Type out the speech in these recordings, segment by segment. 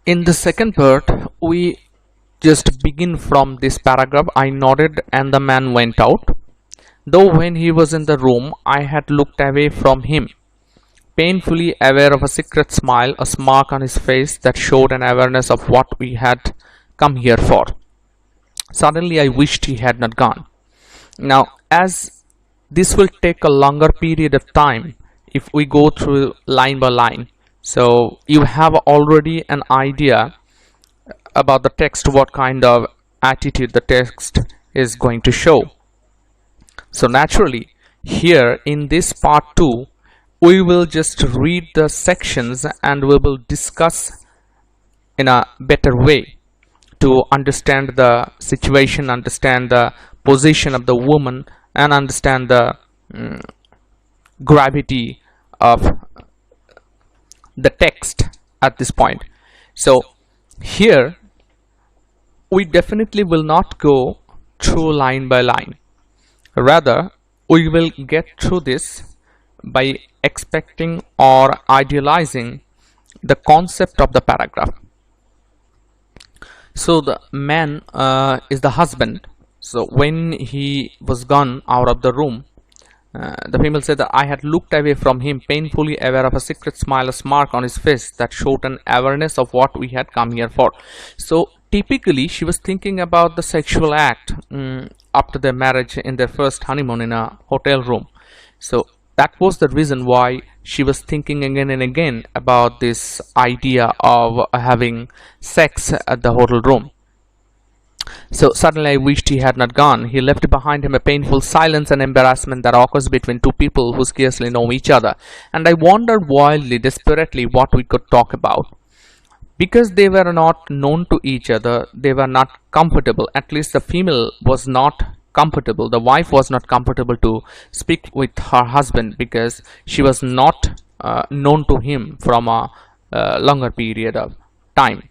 In the second part, we just begin from this paragraph. I nodded and the man went out. Though when he was in the room, I had looked away from him, painfully aware of a secret smile, a smirk on his face that showed an awareness of what we had come here for. Suddenly, I wished he had not gone. Now, as this will take a longer period of time if we go through line by line, so you have already an idea about the text, what kind of attitude the text is going to show. So naturally, here in this part 2, we will just read the sections and we will discuss in a better way to understand the situation, understand the position of the woman, and understand the gravity of the text at this point. So here we definitely will not go through line by line. Rather, we will get through this by expecting or idealizing the concept of the paragraph. So the man is the husband. So when he was gone out of the room, the female said that I had looked away from him, painfully aware of a secret smile, a smirk on his face that showed an awareness of what we had come here for. So typically she was thinking about the sexual act after their marriage in their first honeymoon in a hotel room. So that was the reason why she was thinking again and again about this idea of having sex at the hotel room. So suddenly I wished he had not gone. He left behind him a painful silence and embarrassment that occurs between two people who scarcely know each other. And I wondered wildly, desperately, what we could talk about. Because they were not known to each other, they were not comfortable. At least the female was not comfortable. The wife was not comfortable to speak with her husband because she was not known to him from a longer period of time.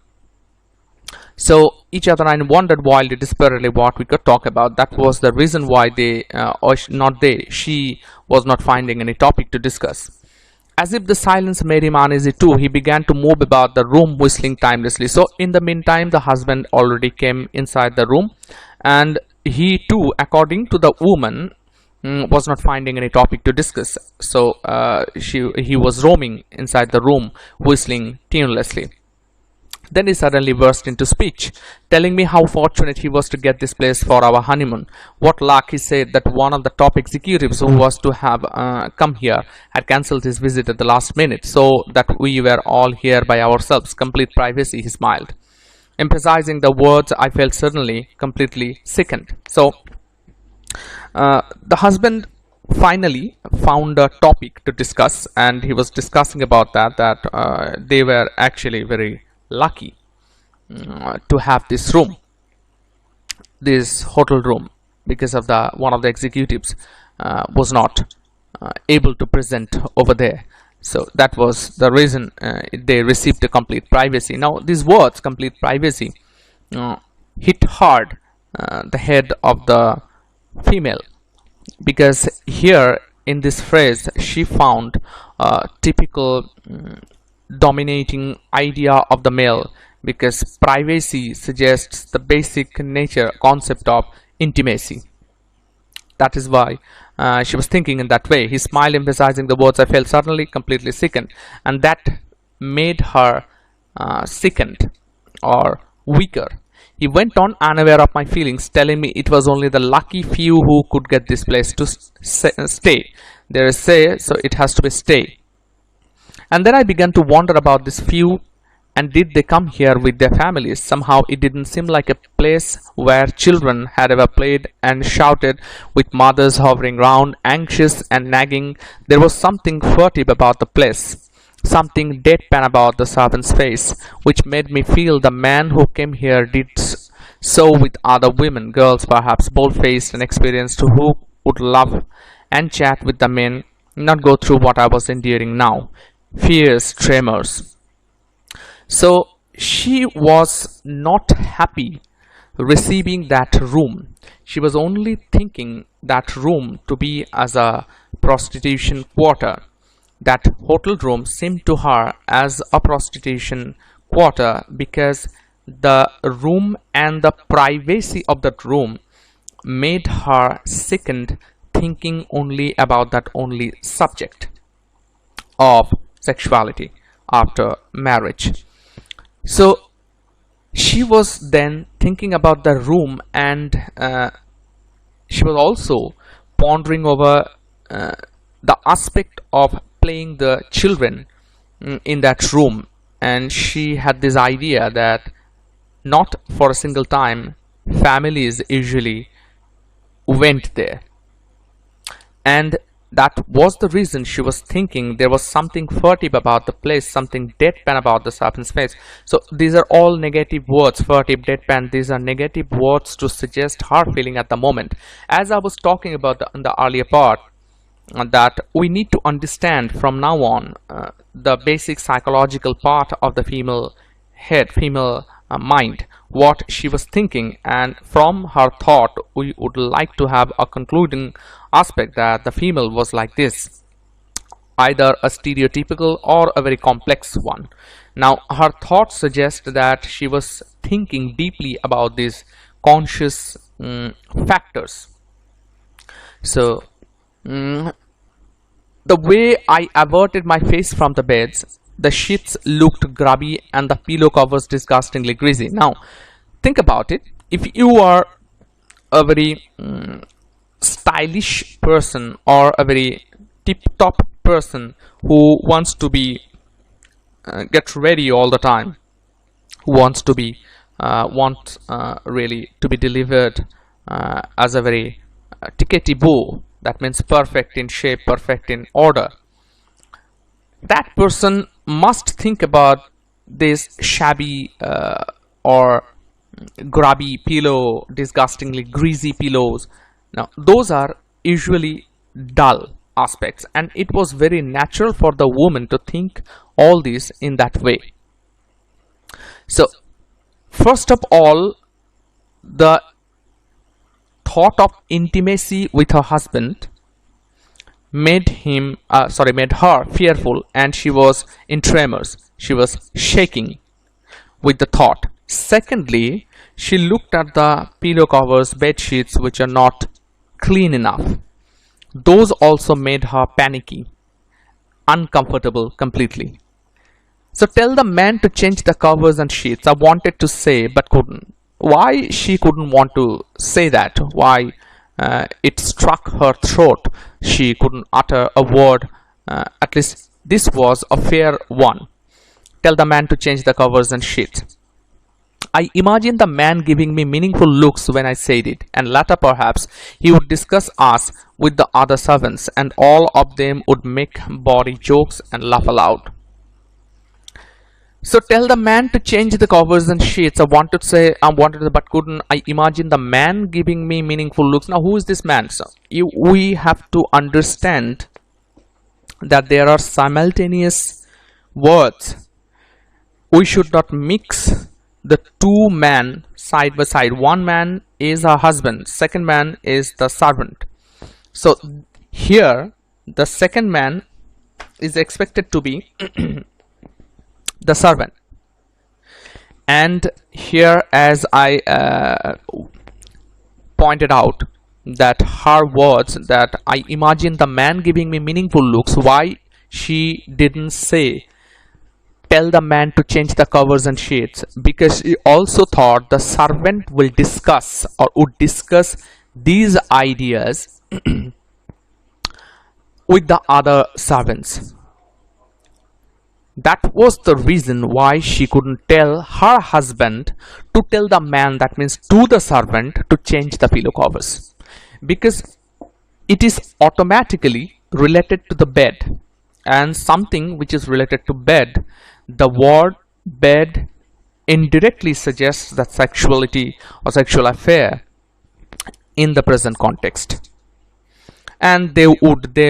So each other and wondered wildly, desperately what we could talk about. That was the reason why she was not finding any topic to discuss. As if the silence made him uneasy too, he began to move about the room, whistling timelessly. So in the meantime, the husband already came inside the room, and he too, according to the woman, was not finding any topic to discuss. So he was roaming inside the room, whistling tunelessly. Then he suddenly burst into speech, telling me how fortunate he was to get this place for our honeymoon. What luck, he said, that one of the top executives who was to have come here had cancelled his visit at the last minute, so that we were all here by ourselves. Complete privacy, he smiled. Emphasizing the words, I felt suddenly completely sickened. So the husband finally found a topic to discuss, and he was discussing about that they were actually very lucky to have this room, this hotel room, because of one of the executives was not able to present over there. So that was the reason they received a complete privacy. Now these words, complete privacy, hit hard the head of the female, because here in this phrase she found a typical dominating idea of the male, because privacy suggests the basic nature concept of intimacy. That is why she was thinking in that way. He smiled, emphasizing the words, I felt suddenly completely sickened, and that made her sickened or weaker. He went on, unaware of my feelings, telling me it was only the lucky few who could get this place to stay. There is say, so it has to be stay. And then I began to wonder about this few, and did they come here with their families? Somehow it didn't seem like a place where children had ever played and shouted, with mothers hovering round, anxious and nagging. There was something furtive about the place, something deadpan about the servant's face, which made me feel the man who came here did so with other women, girls perhaps, bold-faced and experienced, who would love and chat with the men, not go through what I was enduring now. Fierce tremors. So she was not happy receiving that room. She was only thinking that room to be as a prostitution quarter. That hotel room seemed to her as a prostitution quarter because the room and the privacy of that room made her sickened, thinking only about that only subject of sexuality after marriage. So she was then thinking about the room, and she was also pondering over uh, the aspect of playing the children in that room. And she had this idea that not for a single time families usually went there, and that was the reason she was thinking there was something furtive about the place, something deadpan about the serpent's face. So these are all negative words. Furtive, deadpan, these are negative words to suggest her feeling at the moment. As I was talking about in the earlier part, that we need to understand from now on the basic psychological part of the female head, female mind, what she was thinking, and from her thought we would like to have a concluding aspect that the female was like this, either a stereotypical or a very complex one. Now her thoughts suggest that she was thinking deeply about these conscious factors. So the way I averted my face from the beds, the sheets looked grubby and the pillow covers disgustingly greasy. Now, think about it. If you are a very stylish person or a very tip-top person who wants to be get ready all the time, who wants to be really to be delivered as a very tickety bow, that means perfect in shape, perfect in order, that person must think about this shabby or grubby pillow, disgustingly greasy pillows. Now those are usually dull aspects, and it was very natural for the woman to think all this in that way. So first of all, the thought of intimacy with her husband made her fearful, and she was in tremors. She was shaking with the thought. Secondly, she looked at the pillow covers, bed sheets which are not clean enough. Those also made her panicky, uncomfortable completely. So tell the man to change the covers and sheets, I wanted to say but couldn't. Why she couldn't want to say that? Why it struck her throat? She couldn't utter a word. At least this was a fair one. Tell the man to change the covers and sheets. I imagined the man giving me meaningful looks when I said it, and later perhaps he would discuss us with the other servants, and all of them would make bawdy jokes and laugh aloud. So tell the man to change the covers and sheets. I wanted to, but couldn't. I imagine the man giving me meaningful looks. Now, who is this man? So we have to understand that there are simultaneous words. We should not mix the two men side by side. One man is her husband. Second man is the servant. So here, the second man is expected to be the servant, and here, as I pointed out, that her words that I imagine the man giving me meaningful looks, why she didn't say tell the man to change the covers and sheets? Because she also thought the servant will discuss or would discuss these ideas with the other servants. That was the reason why she couldn't tell her husband to tell the man, that means to the servant, to change the pillow covers, because it is automatically related to the bed, and something which is related to bed, the word bed indirectly suggests that sexuality or sexual affair in the present context. And they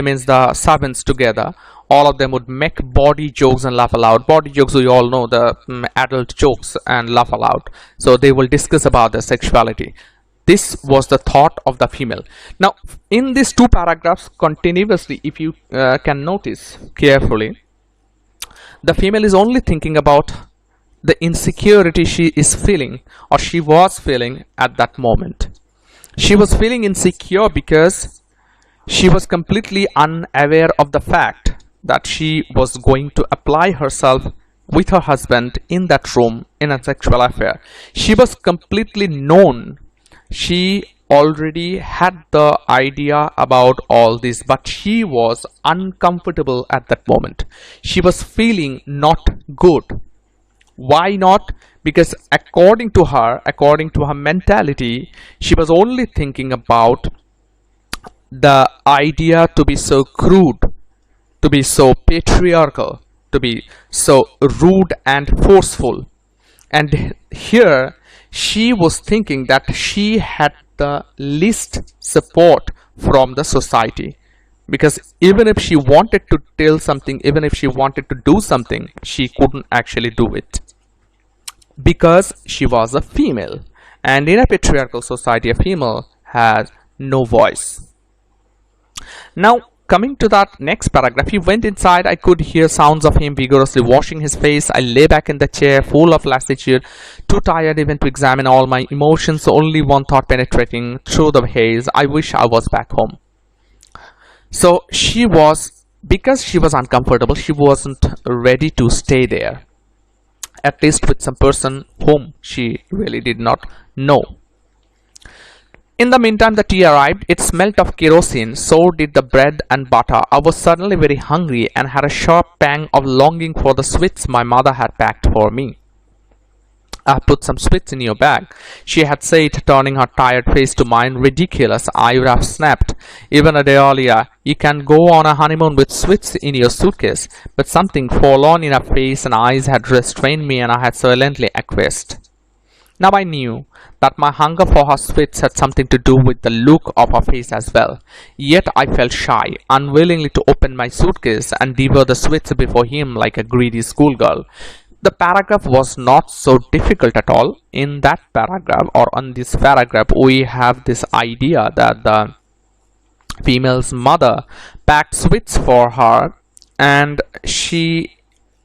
means the servants together, all of them would make bawdy jokes and laugh aloud. Bawdy jokes, we all know, the adult jokes, and laugh aloud. So they will discuss about their sexuality. This was the thought of the female. Now in these two paragraphs continuously, if you can notice carefully, the female is only thinking about the insecurity she is feeling, or she was feeling at that moment. She was feeling insecure because she was completely unaware of the fact that she was going to apply herself with her husband in that room in a sexual affair. She was completely known. She already had the idea about all this, but she was uncomfortable at that moment. She was feeling not good. Why not? Because according to her mentality, she was only thinking about the idea to be so crude, to be so patriarchal, to be so rude and forceful. And here she was thinking that she had the least support from the society, because even if she wanted to tell something, even if she wanted to do something, she couldn't actually do it because she was a female, and in a patriarchal society a female has no voice. Now, coming to that next paragraph, he went inside. I could hear sounds of him vigorously washing his face. I lay back in the chair, full of lassitude, too tired even to examine all my emotions, only one thought penetrating through the haze: I wish I was back home. So she was, because she was uncomfortable, she wasn't ready to stay there, at least with some person whom she really did not know. In the meantime, the tea arrived. It smelt of kerosene, so did the bread and butter. I was suddenly very hungry and had a sharp pang of longing for the sweets my mother had packed for me. I put some sweets in your bag, she had said, turning her tired face to mine. Ridiculous, I would have snapped. Even a day earlier, you can go on a honeymoon with sweets in your suitcase. But something forlorn in her face and eyes had restrained me, and I had silently acquiesced. Now I knew that my hunger for her sweets had something to do with the look of her face as well. Yet I felt shy, unwillingly to open my suitcase and devour the sweets before him like a greedy schoolgirl. The paragraph was not so difficult at all. In that paragraph, or on this paragraph, we have this idea that the female's mother packed sweets for her, and she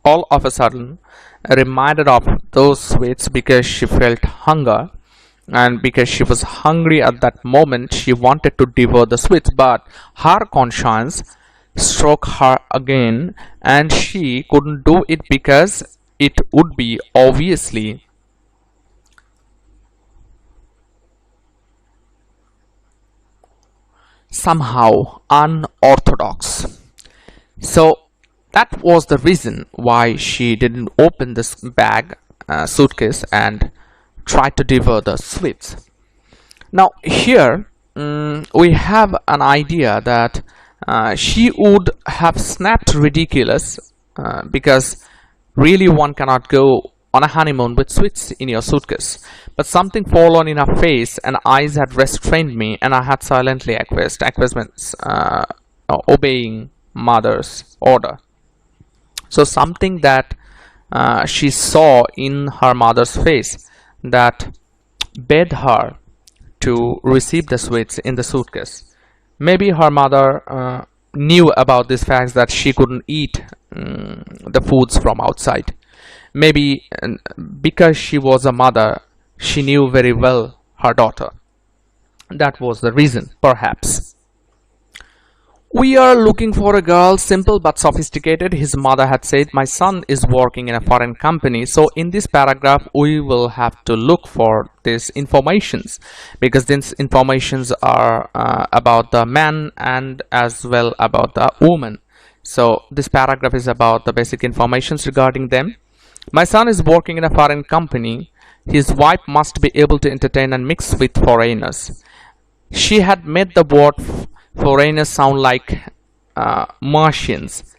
all of a sudden reminded of those sweets because she felt hunger, and because she was hungry at that moment she wanted to devour the sweets, but her conscience struck her again and she couldn't do it because it would be obviously somehow unorthodox. So that was the reason why she didn't open this suitcase and try to devour the sweets. Now here we have an idea that she would have snapped ridiculous, because really one cannot go on a honeymoon with sweets in your suitcase. But something fallen in her face and eyes had restrained me, and I had silently acquiesced. Acquiesced means obeying mother's order. So something that she saw in her mother's face that bade her to receive the sweets in the suitcase. Maybe her mother knew about this fact that she couldn't eat the foods from outside. Maybe because she was a mother, she knew very well her daughter. That was the reason, perhaps. We are looking for a girl, simple but sophisticated, his mother had said. My son is working in a foreign company. So in this paragraph, we will have to look for these informations, because these informations are about the man and as well about the woman. So this paragraph is about the basic informations regarding them. My son is working in a foreign company. His wife must be able to entertain and mix with foreigners. She had made the word foreigners sound like Martians.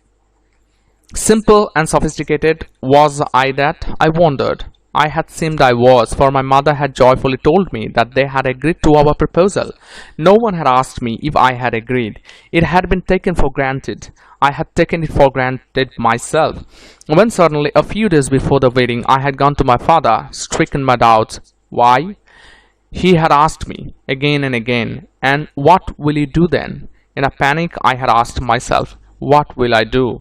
Simple and sophisticated, was I that? I wondered. I had seemed I was, for my mother had joyfully told me that they had agreed to our proposal. No one had asked me if I had agreed. It had been taken for granted. I had taken it for granted myself. When suddenly, a few days before the wedding, I had gone to my father, stricken my doubts. Why? He had asked me again and again, and what will you do then? In a panic, I had asked myself, what will I do?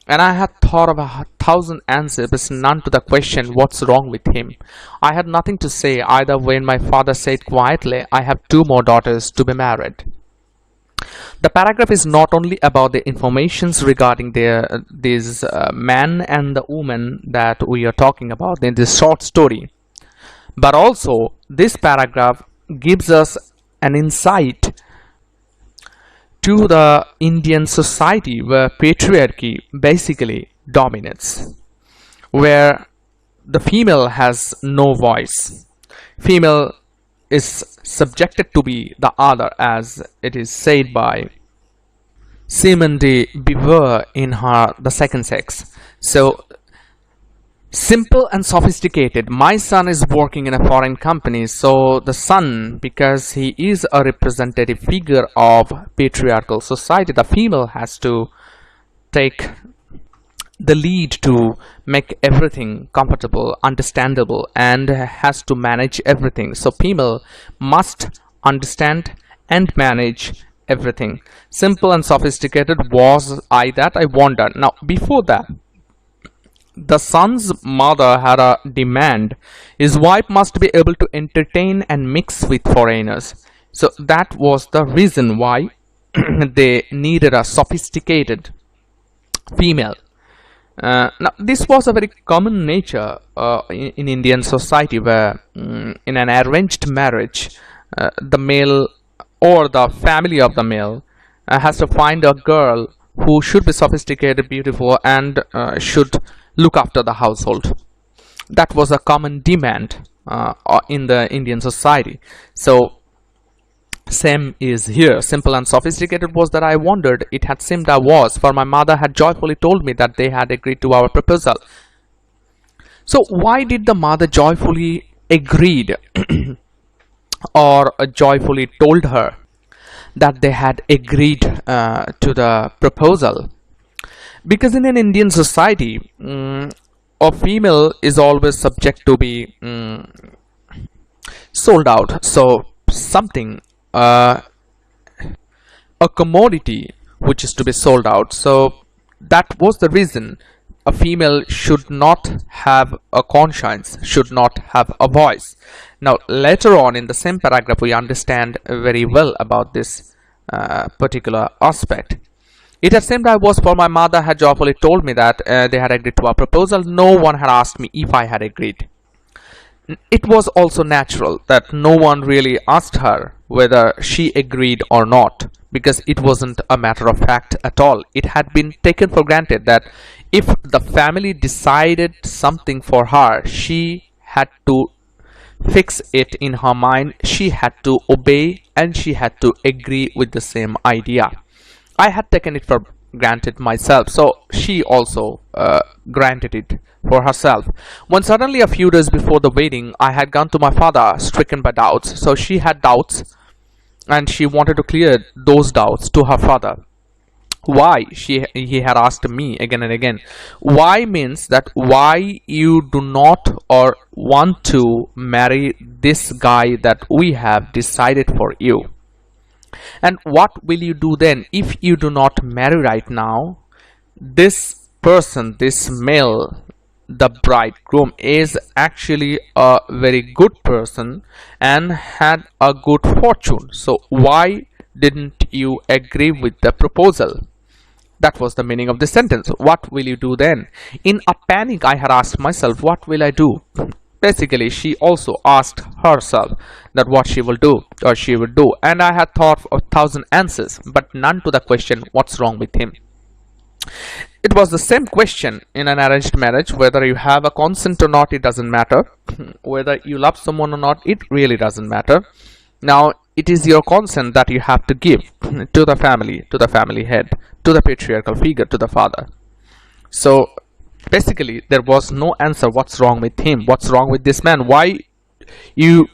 And I had thought of 1,000 answers, but none to the question, what's wrong with him? I had nothing to say either when my father said quietly, I have two more daughters to be married. The paragraph is not only about the informations regarding this man and the woman that we are talking about in this short story, but also this paragraph gives us an insight to the Indian society where patriarchy basically dominates, where the female has no voice. Female is subjected to be the other, as it is said by Simone de Beauvoir in her The Second Sex. So simple and sophisticated. My son is working in a foreign company, so the son, because he is a representative figure of patriarchal society, the female has to take the lead to make everything comfortable, understandable, and has to manage everything. So female must understand and manage everything. Simple and sophisticated. Was I that? I wonder. Now before that, the son's mother had a demand. His wife must be able to entertain and mix with foreigners. So that was the reason why they needed a sophisticated female. Now, this was a very common nature in Indian society, where in an arranged marriage, the male or the family of the male has to find a girl who should be sophisticated, beautiful, and should look after the household. That was a common demand in the Indian society. So same is here. Simple and sophisticated was that I wondered. It had seemed I was, for my mother had joyfully told me that they had agreed to our proposal. So why did the mother joyfully agreed or joyfully told her that they had agreed to the proposal? Because in an Indian society, a female is always subject to be sold out. So something, a commodity which is to be sold out. So that was the reason a female should not have a conscience, should not have a voice. Now later on in the same paragraph, we understand very well about this particular aspect. It had seemed I was, for my mother had joyfully told me that they had agreed to our proposal. No one had asked me if I had agreed. It was also natural that no one really asked her whether she agreed or not, because it wasn't a matter of fact at all. It had been taken for granted that if the family decided something for her, she had to fix it in her mind, she had to obey, and she had to agree with the same idea. I had taken it for granted myself, so she also granted it for herself. When suddenly, a few days before the wedding, I had gone to my father stricken by doubts. So she had doubts and she wanted to clear those doubts to her father. Why? He had asked me again and again. Why means that why you do not or want to marry this guy that we have decided for you. And what will you do then if you do not marry right now? This person, this male, the bridegroom, is actually a very good person and had a good fortune. So why didn't you agree with the proposal? That was the meaning of this sentence. What will you do then? In a panic, I had asked myself, what will I do? Basically, she also asked herself that what she will do or she would do. And I had thought of 1,000 answers, but none to the question, what's wrong with him? It was the same question in an arranged marriage. Whether you have a consent or not, it doesn't matter. Whether you love someone or not, it really doesn't matter. Now, it is your consent that you have to give to the family head, to the patriarchal figure, to the father. So basically, there was no answer. What's wrong with him? What's wrong with this man? Why you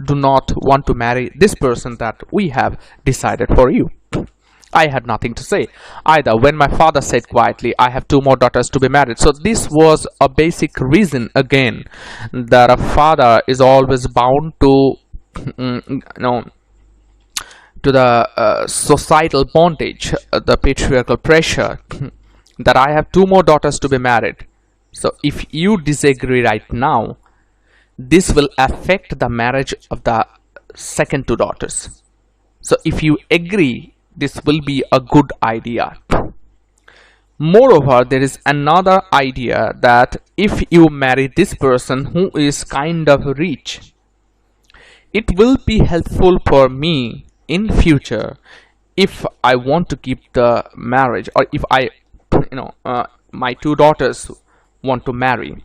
do not want to marry this person that we have decided for you? I had nothing to say either when my father said quietly, I have two more daughters to be married. So this was a basic reason again that a father is always bound to to the societal bondage, the patriarchal pressure, that I have two more daughters to be married. So if you disagree right now, this will affect the marriage of the second two daughters. So if you agree, this will be a good idea. Moreover, there is another idea that if you marry this person who is kind of rich, it will be helpful for me in future if I want to keep the marriage, or if I, my two daughters want to marry.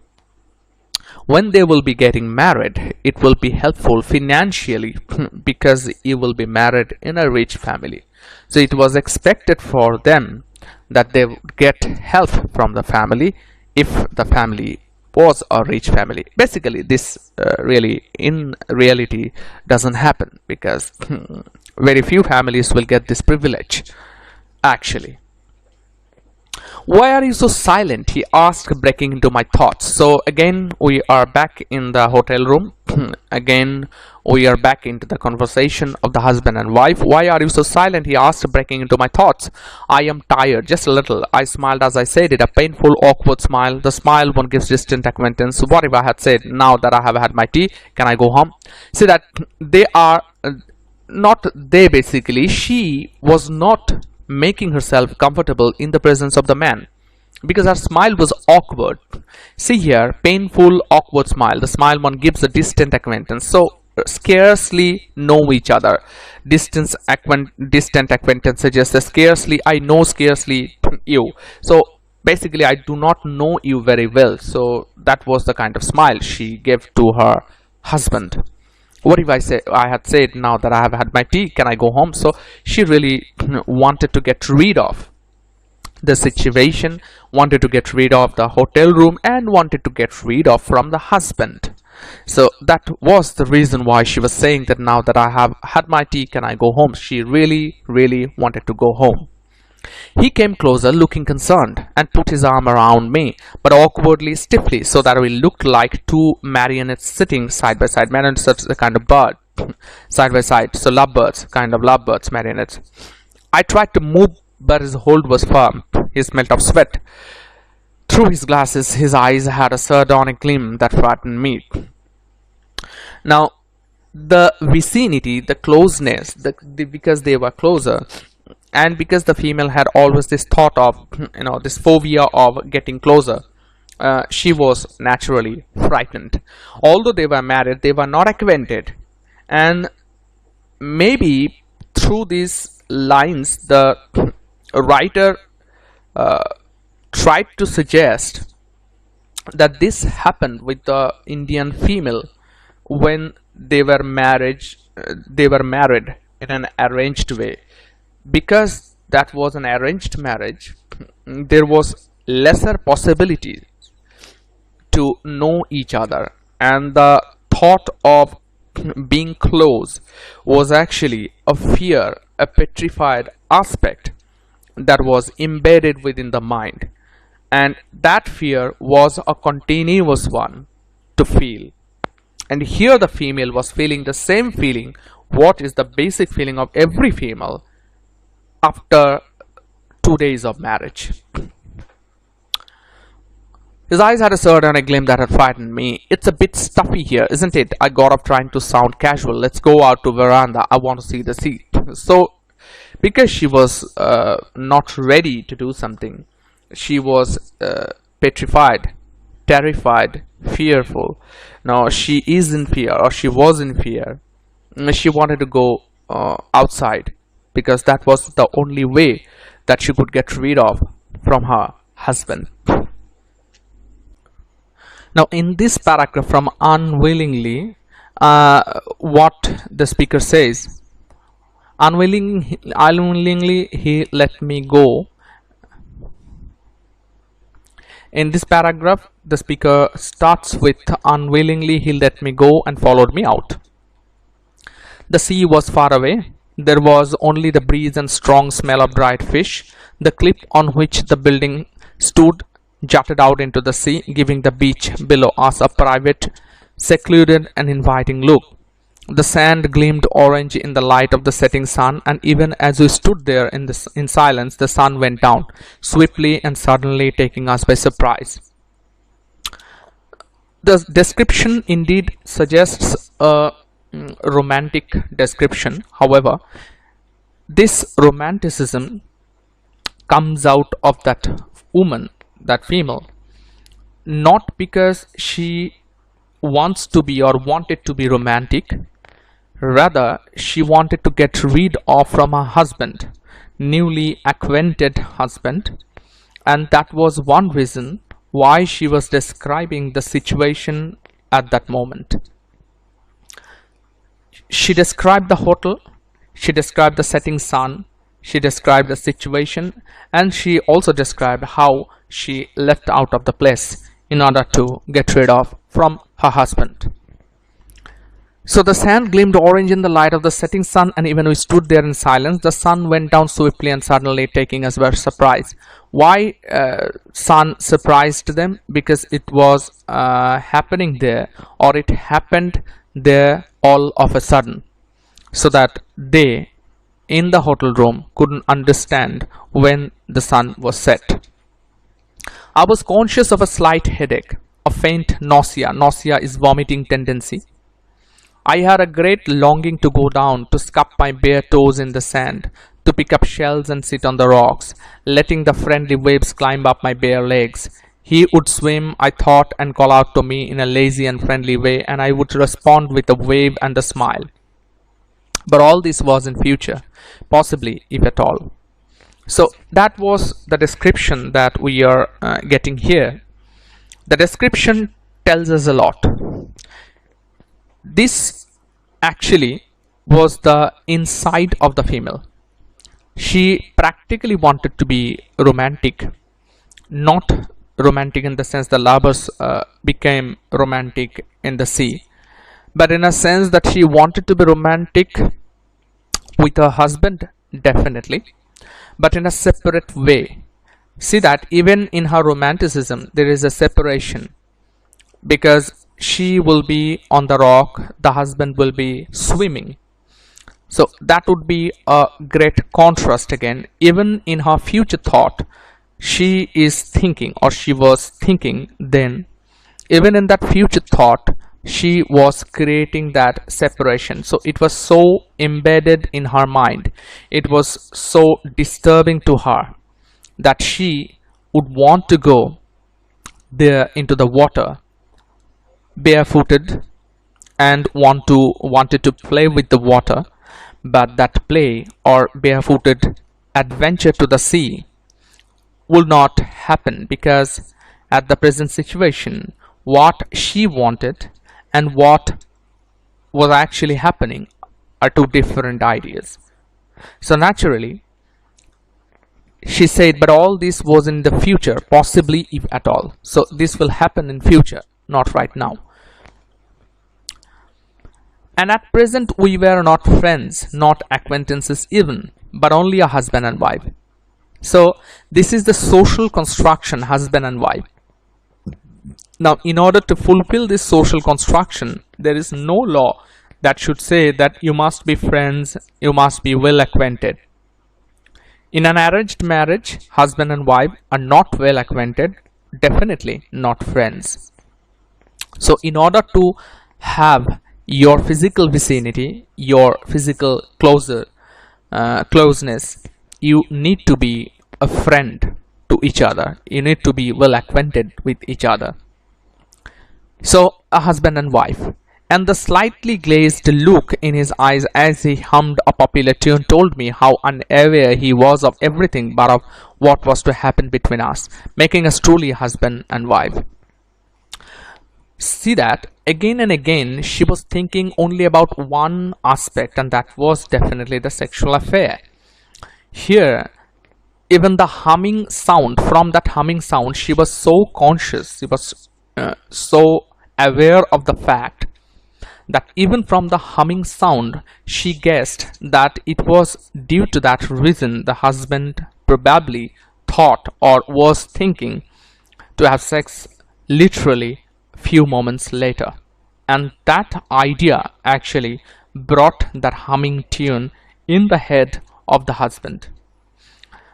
When they will be getting married, it will be helpful financially because you will be married in a rich family. So it was expected for them that they would get help from the family if the family was a rich family. Basically, this really in reality doesn't happen, because very few families will get this privilege actually. Why are you so silent? He asked, breaking into my thoughts. So again, we are back in the hotel room. Again, we are back into the conversation of the husband and wife. Why are you so silent? He asked, breaking into my thoughts. I am tired, just a little. I smiled as I said it, a painful, awkward smile. The smile one gives distant acquaintance. What if I had said, now that I have had my tea, can I go home? See that they are not they, basically. She was not making herself comfortable in the presence of the man because her smile was awkward. See here, painful, awkward smile. The smile one gives a distant acquaintance. So scarcely know each other. Distant acquaintance suggests that scarcely I know, scarcely you. So basically, I do not know you very well. So that was the kind of smile she gave to her husband. What if I had said, now that I have had my tea, can I go home? So she really wanted to get rid of the situation, wanted to get rid of the hotel room, and wanted to get rid of from the husband. So that was the reason why she was saying that now that I have had my tea, can I go home? She really wanted to go home. He came closer, looking concerned, and put his arm around me, but awkwardly, stiffly, so that we looked like two marionettes sitting side by side. Marionettes are a kind of bird, side by side. So lovebirds, kind of lovebirds, marionettes. I tried to move, but his hold was firm. He smelt of sweat. Through his glasses, his eyes had a sardonic gleam that frightened me. Now, the vicinity, the closeness, because they were closer, and because the female had always this thought of, this phobia of getting closer, she was naturally frightened. Although they were married, they were not acquainted, and maybe through these lines the writer tried to suggest that this happened with the Indian female when they were married in an arranged way. Because that was an arranged marriage, there was lesser possibility to know each other, and the thought of being close was actually a fear, a petrified aspect that was embedded within the mind, and that fear was a continuous one to feel. And here the female was feeling the same feeling, what is the basic feeling of every female after 2 days of marriage. His eyes had a sardonic gleam that had frightened me. It's a bit stuffy here, isn't it? I got up, trying to sound casual. Let's go out to veranda. I want to see the sea. So, because she was not ready to do something, she was petrified, terrified, fearful. Now she is in fear, or she was in fear. She wanted to go outside, because that was the only way that she could get rid of from her husband. Now in this paragraph from unwillingly, what the speaker says, unwillingly he let me go. In this paragraph, the speaker starts with unwillingly he let me go and followed me out. The sea was far away. There was only the breeze and strong smell of dried fish. The cliff on which the building stood jutted out into the sea, giving the beach below us a private, secluded and inviting look. The sand gleamed orange in the light of the setting sun, and even as we stood there in silence, the sun went down, swiftly and suddenly, taking us by surprise. The description indeed suggests a romantic description. However, this romanticism comes out of that woman, that female, not because she wants to be or wanted to be romantic. Rather, she wanted to get rid of from her husband, newly acquainted husband, and that was one reason why she was describing the situation at that moment. She described the hotel, she described the setting sun, she described the situation, and she also described how she left out of the place in order to get rid of from her husband. So the sand gleamed orange in the light of the setting sun, and even we stood there in silence. The sun went down swiftly and suddenly, taking us by surprise. Why sun surprised them? Because it was happening there, or it happened there all of a sudden, so that they in the hotel room couldn't understand when the sun was set. I was conscious of a slight headache, a faint nausea. Nausea is vomiting tendency. I had a great longing to go down, to scup my bare toes in the sand, to pick up shells and sit on the rocks, letting the friendly waves climb up my bare legs. He would swim, I thought, and call out to me in a lazy and friendly way, and I would respond with a wave and a smile. But all this was in future, possibly, if at all. So that was the description that we are getting here. The description tells us a lot. This actually was the inside of the female. She practically wanted to be romantic, not romantic in the sense the lovers became romantic in the sea, but in a sense that she wanted to be romantic with her husband, definitely, but in a separate way. See that even in her romanticism there is a separation, because she will be on the rock, the husband will be swimming. So that would be a great contrast again. Even in her future thought, she is thinking, or she was thinking then, even in that future thought, she was creating that separation. So it was so embedded in her mind, it was so disturbing to her that she would want to go there into the water barefooted and wanted to play with the water, but that play or barefooted adventure to the sea will not happen, because at the present situation what she wanted and what was actually happening are two different ideas. So naturally she said, but all this was in the future, possibly, if at all. So this will happen in future, not right now. And at present we were not friends, not acquaintances even, but only a husband and wife. So this is the social construction, husband and wife. Now in order to fulfill this social construction, there is no law that should say that you must be friends, you must be well acquainted. In an arranged marriage, husband and wife are not well acquainted, definitely not friends. So in order to have your physical vicinity, your physical closeness, you need to be a friend to each other. You need to be well acquainted with each other. So a husband and wife. And the slightly glazed look in his eyes as he hummed a popular tune told me how unaware he was of everything but of what was to happen between us, making us truly husband and wife. See that again and again she was thinking only about one aspect, and that was definitely the sexual affair. Here, even the humming sound, from that humming sound, she was so conscious, she was so aware of the fact that even from the humming sound she guessed that it was due to that reason the husband probably thought or was thinking to have sex literally few moments later. And that idea actually brought that humming tune in the head of the husband.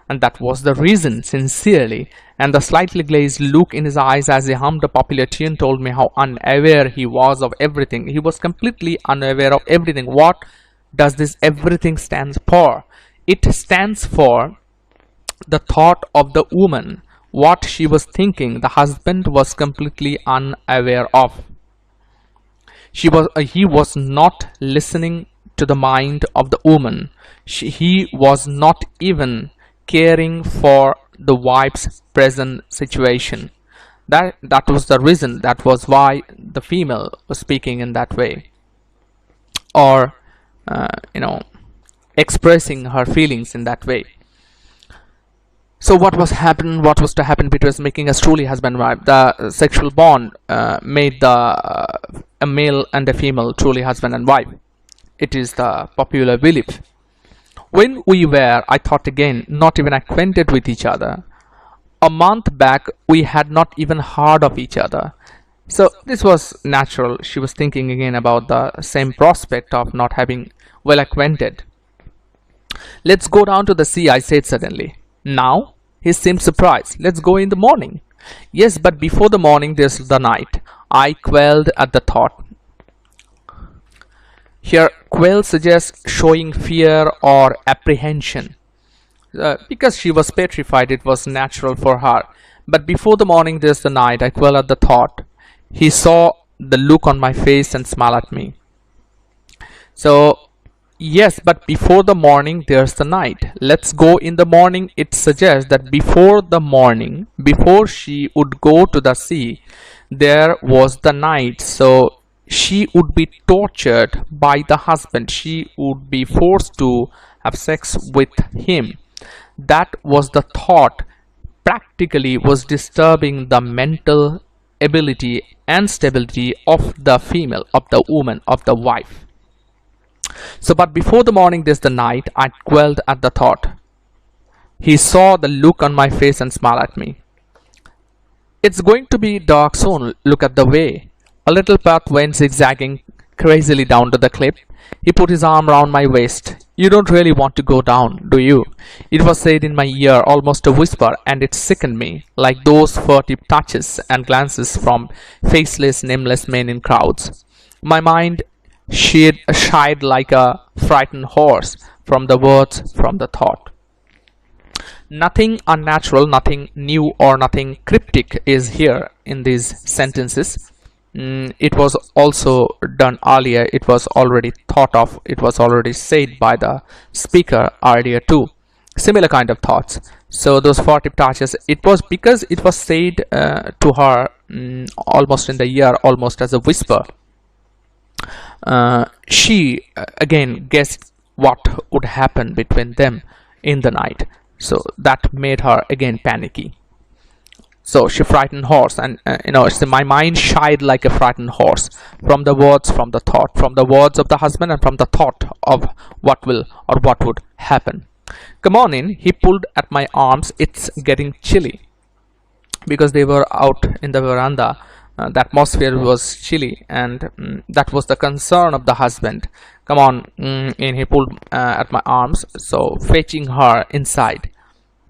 And that was the reason, sincerely, and the slightly glazed look in his eyes as he hummed a popular tune told me how unaware he was of everything. He was completely unaware of everything. What does this everything stand for? It stands for the thought of the woman. What she was thinking, the husband was completely unaware of. He was not listening to the mind of the woman. He was not even caring for the wife's present situation. That was the reason. That was why the female was speaking in that way, or you know, expressing her feelings in that way. So what was to happen between us, making us truly husband and wife? The sexual bond made a male and a female truly husband and wife. It is the popular belief. When we were, I thought again, not even acquainted with each other, a month back we had not even heard of each other. So this was natural. She was thinking again about the same prospect of not having well acquainted. Let's go down to the sea, I said suddenly. Now? He seemed surprised. Let's go in the morning. Yes, but before the morning there's the night. I quailed at the thought. Here, quail suggests showing fear or apprehension. Because she was petrified, it was natural for her. But before the morning there's the night. I quailed at the thought. He saw the look on my face and smiled at me. So, yes, but before the morning there's the night. Let's go in the morning. It suggests that before the morning, before she would go to the sea, there was the night. So she would be tortured by the husband. She would be forced to have sex with him. That was the thought. Practically was disturbing the mental ability and stability of the female, of the woman, of the wife. So, but before the morning there's the night. I quailed at the thought. He saw the look on my face and smiled at me. It's going to be dark soon. Look at the way. A little path went zigzagging crazily down to the cliff. He put his arm round my waist. You don't really want to go down, do you? It was said in my ear, almost a whisper, and it sickened me, like those furtive touches and glances from faceless, nameless men in crowds. My mind shied like a frightened horse from the words, from the thought. Nothing unnatural, nothing new, or nothing cryptic is here in these sentences. It was also done earlier. It was already thought of. It was already said by the speaker earlier too. Similar kind of thoughts. So those furtive touches, it was because it was said to her almost in the ear, almost as a whisper. She again guessed what would happen between them in the night. So that made her again panicky. So she frightened horse, and my mind shied like a frightened horse from the words, from the thought, from the words of the husband, and from the thought of what will or what would happen. Come on in. He pulled at my arms. It's getting chilly, because they were out in the veranda. The atmosphere was chilly, and that was the concern of the husband. Come on in. He pulled at my arms, so fetching her inside.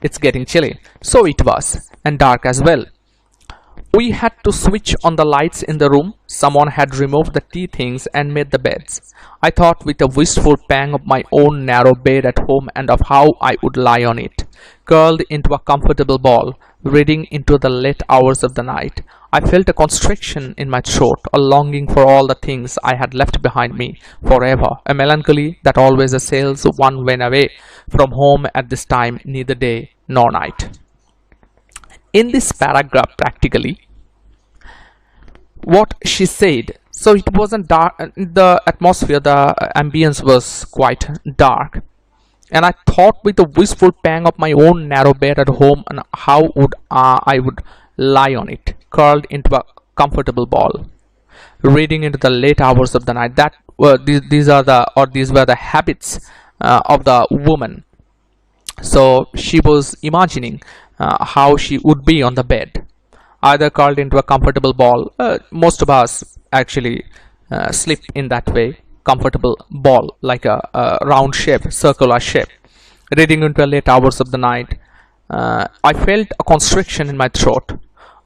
It's getting chilly. So it was, and dark as well. We had to switch on the lights in the room. Someone had removed the tea things and made the beds. I thought with a wistful pang of my own narrow bed at home and of how I would lie on it, curled into a comfortable ball, reading into the late hours of the night. I felt a constriction in my throat, a longing for all the things I had left behind me forever, a melancholy that always assails one when away from home at this time, neither day nor night. In this paragraph, practically, what she said, so it wasn't dark, the atmosphere, the ambience was quite dark, and I thought with a wistful pang of my own narrow bed at home and how would I would lie on it, curled into a comfortable ball, reading into the late hours of the night. That were these were the habits of the woman. So she was imagining how she would be on the bed, either curled into a comfortable ball. Most of us actually sleep in that way, comfortable ball, like a round shape, circular shape. Reading into the late hours of the night, I felt a constriction in my throat,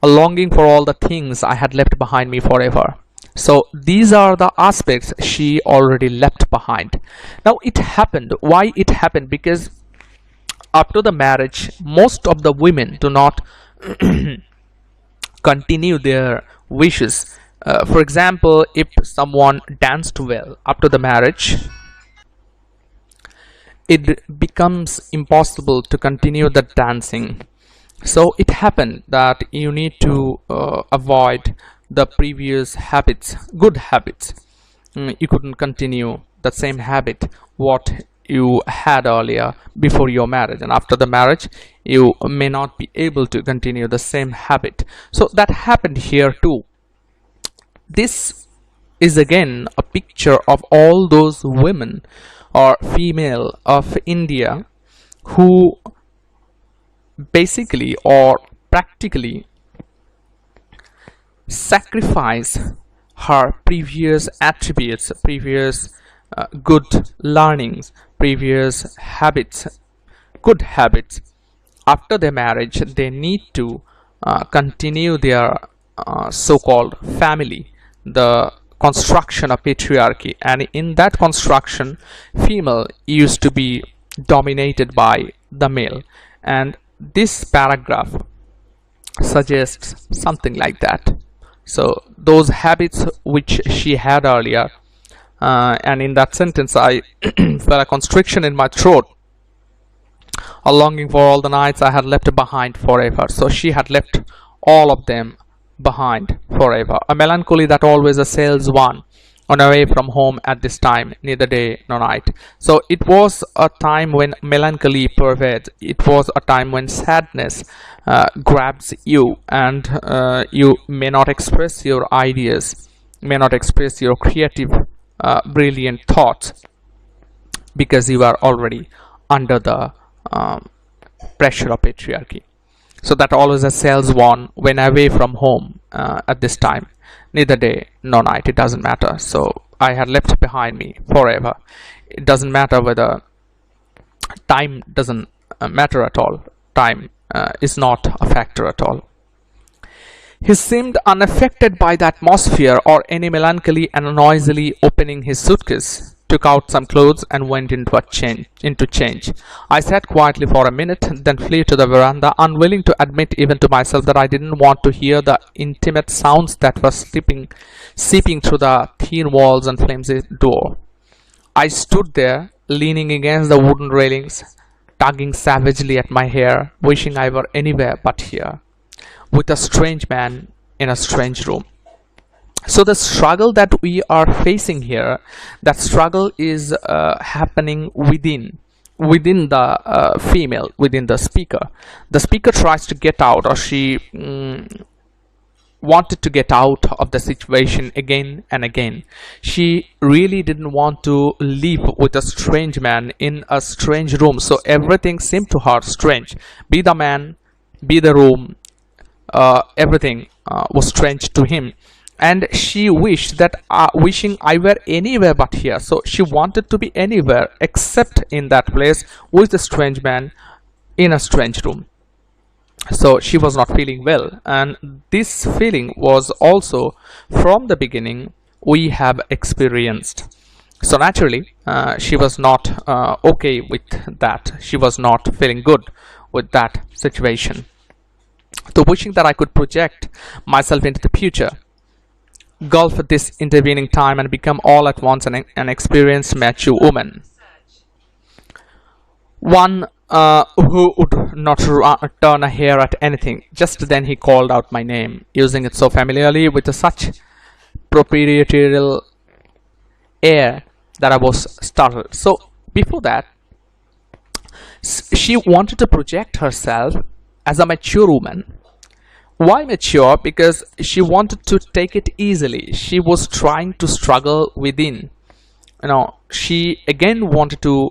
a longing for all the things I had left behind me forever. So these are the aspects she already left behind. Now it happened. Why it happened? Because after the marriage, most of the women do not continue their wishes. For example, if someone danced well after the marriage, it becomes impossible to continue the dancing. So it happened that you need to avoid the previous habits, good habits. You couldn't continue the same habit what you had earlier before your marriage, and after the marriage you may not be able to continue the same habit. So that happened here too. This is again a picture of all those women or female of India who basically or practically sacrifice her previous attributes, previous good learnings, previous habits, good habits. After their marriage, they need to continue their so-called family, the construction of patriarchy, and in that construction, female used to be dominated by the male. And this paragraph suggests something like that. So those habits which she had earlier, and in that sentence I felt a constriction in my throat, a longing for all the nights I had left behind forever. So she had left all of them behind forever. A melancholy that always assails one on away from home at this time, neither day nor night. So it was a time when melancholy pervades. It was a time when sadness grabs you, and you may not express your ideas, may not express your creative, brilliant thoughts, because you are already under the pressure of patriarchy. So that always assails one when away from home at this time, neither day nor night. It doesn't matter. So I had left behind me forever. It doesn't matter whether time doesn't matter at all. Time is not a factor at all. He seemed unaffected by the atmosphere or any melancholy, and noisily opening his suitcase, took out some clothes and went into change. I sat quietly for a minute, then flew to the veranda, unwilling to admit even to myself that I didn't want to hear the intimate sounds that were seeping through the thin walls and flimsy door. I stood there, leaning against the wooden railings, tugging savagely at my hair, wishing I were anywhere but here, with a strange man in a strange room. So the struggle that we are facing here, that struggle is happening within the female, within the speaker. The speaker tries to get out, or she wanted to get out of the situation again and again. She really didn't want to live with a strange man in a strange room. So everything seemed to her strange. Be the man, be the room, everything was strange to him. And she wished that wishing I were anywhere but here. So she wanted to be anywhere except in that place with a strange man in a strange room. So she was not feeling well, and this feeling was also from the beginning we have experienced. So naturally she was not okay with that. She was not feeling good with that situation. So wishing that I could project myself into the future, gulf this intervening time, and become all at once an experienced mature woman, one who would not turn a hair at anything. Just then he called out my name, using it so familiarly with such proprietorial air that I was startled. So before that, she wanted to project herself as a mature woman. Why mature? Because she wanted to take it easily. She was trying to struggle within. She again wanted to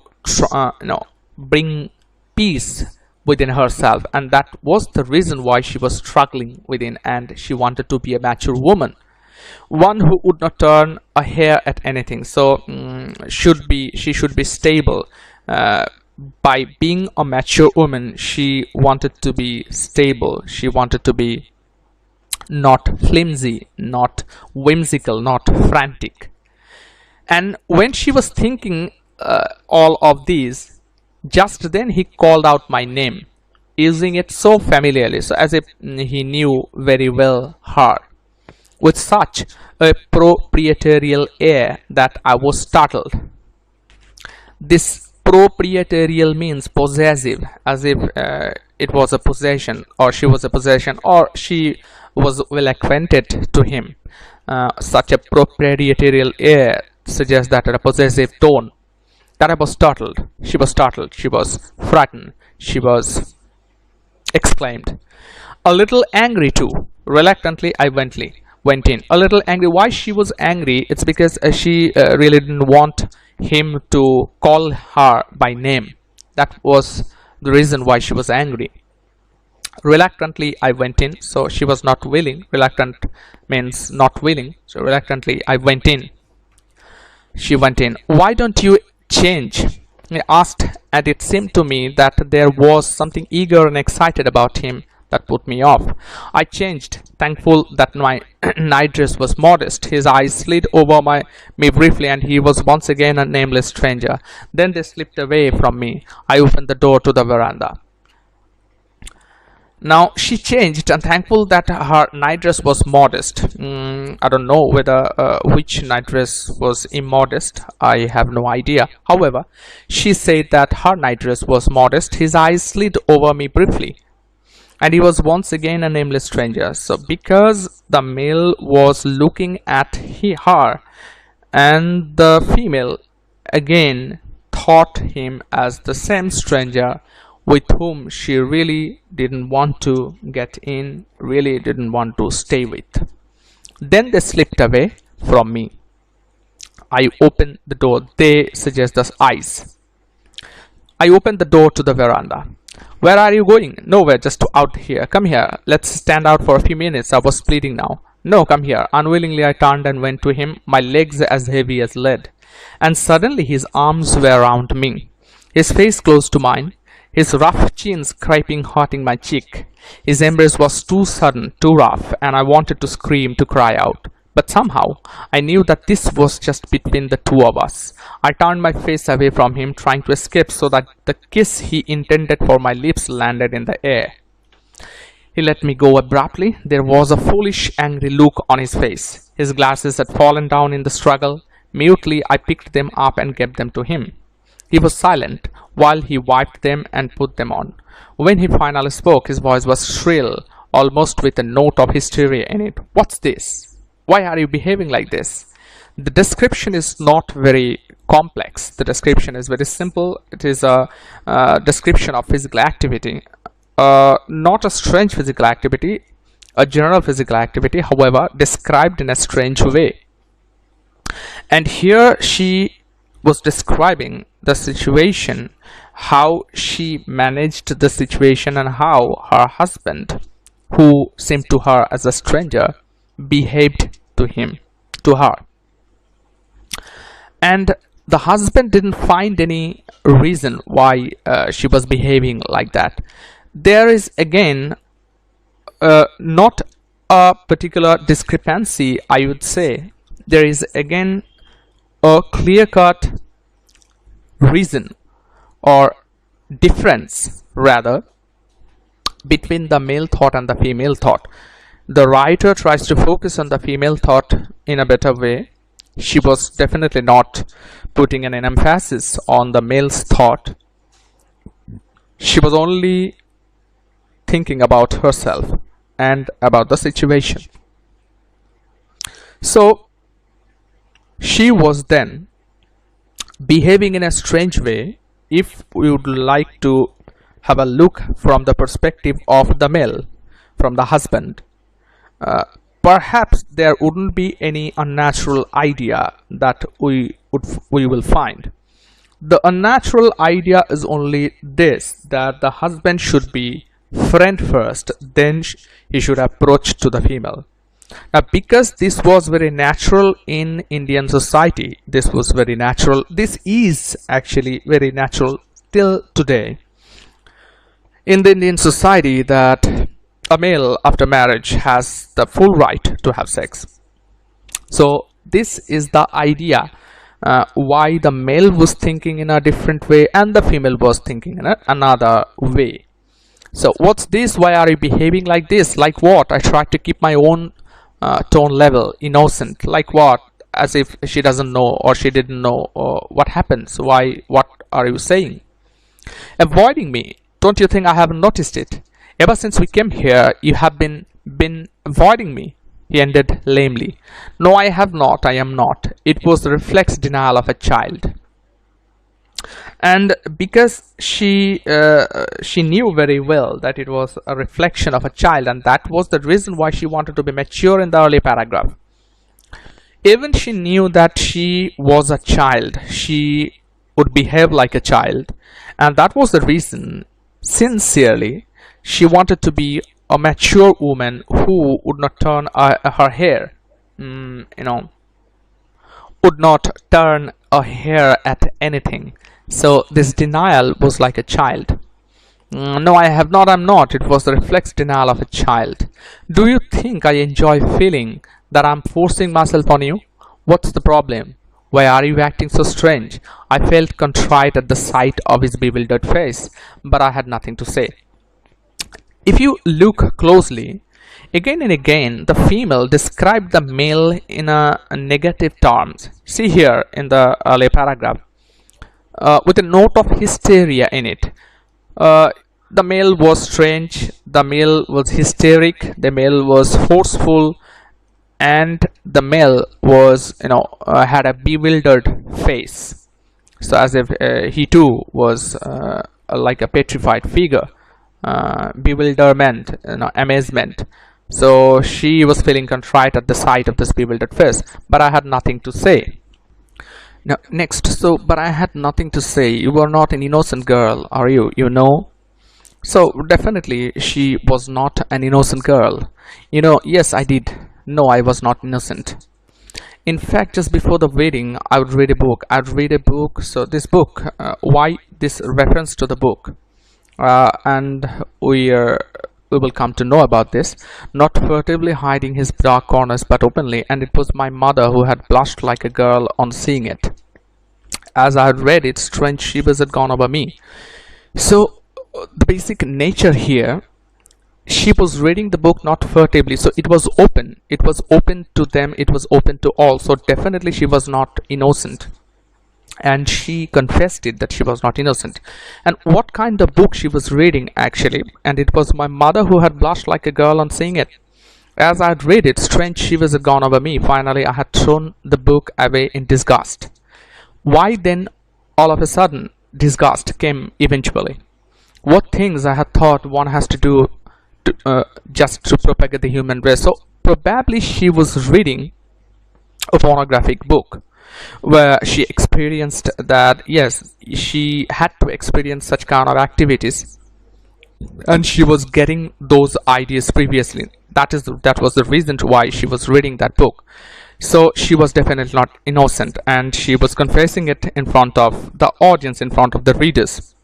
bring peace within herself, and that was the reason why she was struggling within, and she wanted to be a mature woman. one who would not turn a hair at anything. So she should be stable. By being a mature woman, she wanted to be stable. She wanted to be not flimsy, not whimsical, not frantic. And when she was thinking all of these, just then he called out my name, using it so familiarly, so as if he knew very well her, with such a proprietorial air that I was startled. This proprietorial means possessive, as if it was a possession, or she was a possession, or she was well acquainted to him. Such a proprietorial air suggests that a possessive tone. That I was startled. She was startled. She was frightened. She was exclaimed. A little angry too. Reluctantly, I went in. A little angry. Why she was angry? It's because she really didn't want him to call her by name. That was the reason why she was angry. Reluctantly, I went in. So she was not willing. Reluctant means not willing. So reluctantly, I went in. She went in. Why don't you change? I asked, and it seemed to me that there was something eager and excited about him that put me off. I changed, thankful that my night dress was modest. His eyes slid over me briefly, and he was once again a nameless stranger. Then they slipped away from me. I opened the door to the veranda. Now she changed, and thankful that her night dress was modest. I don't know whether which night dress was immodest. I have no idea. However, she said that her night dress was modest. His eyes slid over me briefly, and he was once again a nameless stranger. So because the male was looking at her, and the female again thought him as the same stranger with whom she really didn't want to get in, really didn't want to stay with. Then they slipped away from me. I opened the door. They suggest the eyes. I opened the door to the veranda. Where are you going? Nowhere, just out here. Come here. Let's stand out for a few minutes. I was pleading now. No, come here. Unwillingly, I turned and went to him, my legs as heavy as lead. And suddenly his arms were around me, his face close to mine, his rough chin scraping hurting my cheek. His embrace was too sudden, too rough, and I wanted to scream, to cry out. But somehow, I knew that this was just between the two of us. I turned my face away from him, trying to escape so that the kiss he intended for my lips landed in the air. He let me go abruptly. There was a foolish, angry look on his face. His glasses had fallen down in the struggle. Mutely, I picked them up and gave them to him. He was silent while he wiped them and put them on. When he finally spoke, his voice was shrill, almost with a note of hysteria in it. What's this? Why are you behaving like this? The description is not very complex. The description is very simple. It is a description of physical activity. Not a strange physical activity, a general physical activity, however, described in a strange way. And here she was describing the situation, how she managed the situation, and how her husband, who seemed to her as a stranger, behaved to her. And the husband didn't find any reason why she was behaving like that. There is again not a particular discrepancy, I would say. There is again a clear-cut reason or difference rather between the male thought and the female thought. The writer tries to focus on the female thought in a better way. She was definitely not putting an emphasis on the male's thought. She was only thinking about herself and about the situation. So she was then behaving in a strange way. If we would like to have a look from the perspective of the male, from the husband, perhaps there wouldn't be any unnatural idea that we will find. The unnatural idea is only this, that the husband should be friend first, then he should approach to the female. Now, because this was very natural in Indian society, this was very natural. This is actually very natural till today in the Indian society, that a male after marriage has the full right to have sex. So this is the idea, why the male was thinking in a different way and the female was thinking in another way. So what's this? Why are you behaving like this? Like what? I tried to keep my own tone level, innocent. Like what? As if she doesn't know or she didn't know what happens. Why? What are you saying? Avoiding me. Don't you think I haven't noticed it? Ever since we came here, you have been avoiding me. He ended lamely. No, I have not. I am not. It was the reflex denial of a child. And because she knew very well that it was a reflection of a child, and that was the reason why she wanted to be mature in the early paragraph. Even she knew that she was a child, she would behave like a child, and that was the reason, sincerely, she wanted to be a mature woman who would not turn her hair, would not turn a hair at anything. So this denial was like a child. No, I have not, I'm not. It was the reflex denial of a child. Do you think I enjoy feeling that I'm forcing myself on you? What's the problem? Why are you acting so strange? I felt contrite at the sight of his bewildered face, but I had nothing to say. If you look closely, again and again, the female described the male in a negative terms. See here in the earlier paragraph, with a note of hysteria in it. The male was strange, the male was hysteric, the male was forceful, and the male was, had a bewildered face. So as if he too was like a petrified figure. Bewilderment, amazement. So she was feeling contrite at the sight of this bewildered face, but I had nothing to say. Now next, so but I had nothing to say. You were not an innocent girl, are you? So definitely she was not an innocent girl. Yes, I did. No, I was not innocent. In fact, just before the wedding, I would read a book. I'd read a book. So this book, why this reference to the book? And we will come to know about this. Not furtively hiding his dark corners, but openly. And it was my mother who had blushed like a girl on seeing it. As I had read it, strange shivers had gone over me. So the basic nature here, she was reading the book not furtively, so it was open to them, it was open to all. So definitely she was not innocent, and she confessed it that she was not innocent. And what kind of book she was reading actually? And it was my mother who had blushed like a girl on seeing it. As I had read it, strange shivers had gone over me. Finally I had thrown the book away in disgust. Why then all of a sudden disgust came eventually? What things I had thought one has to do just to propagate the human race. So probably she was reading a pornographic book where she experienced that, yes, she had to experience such kind of activities, and she was getting those ideas previously. That was the reason why she was reading that book. So she was definitely not innocent, and she was confessing it in front of the audience, in front of the readers.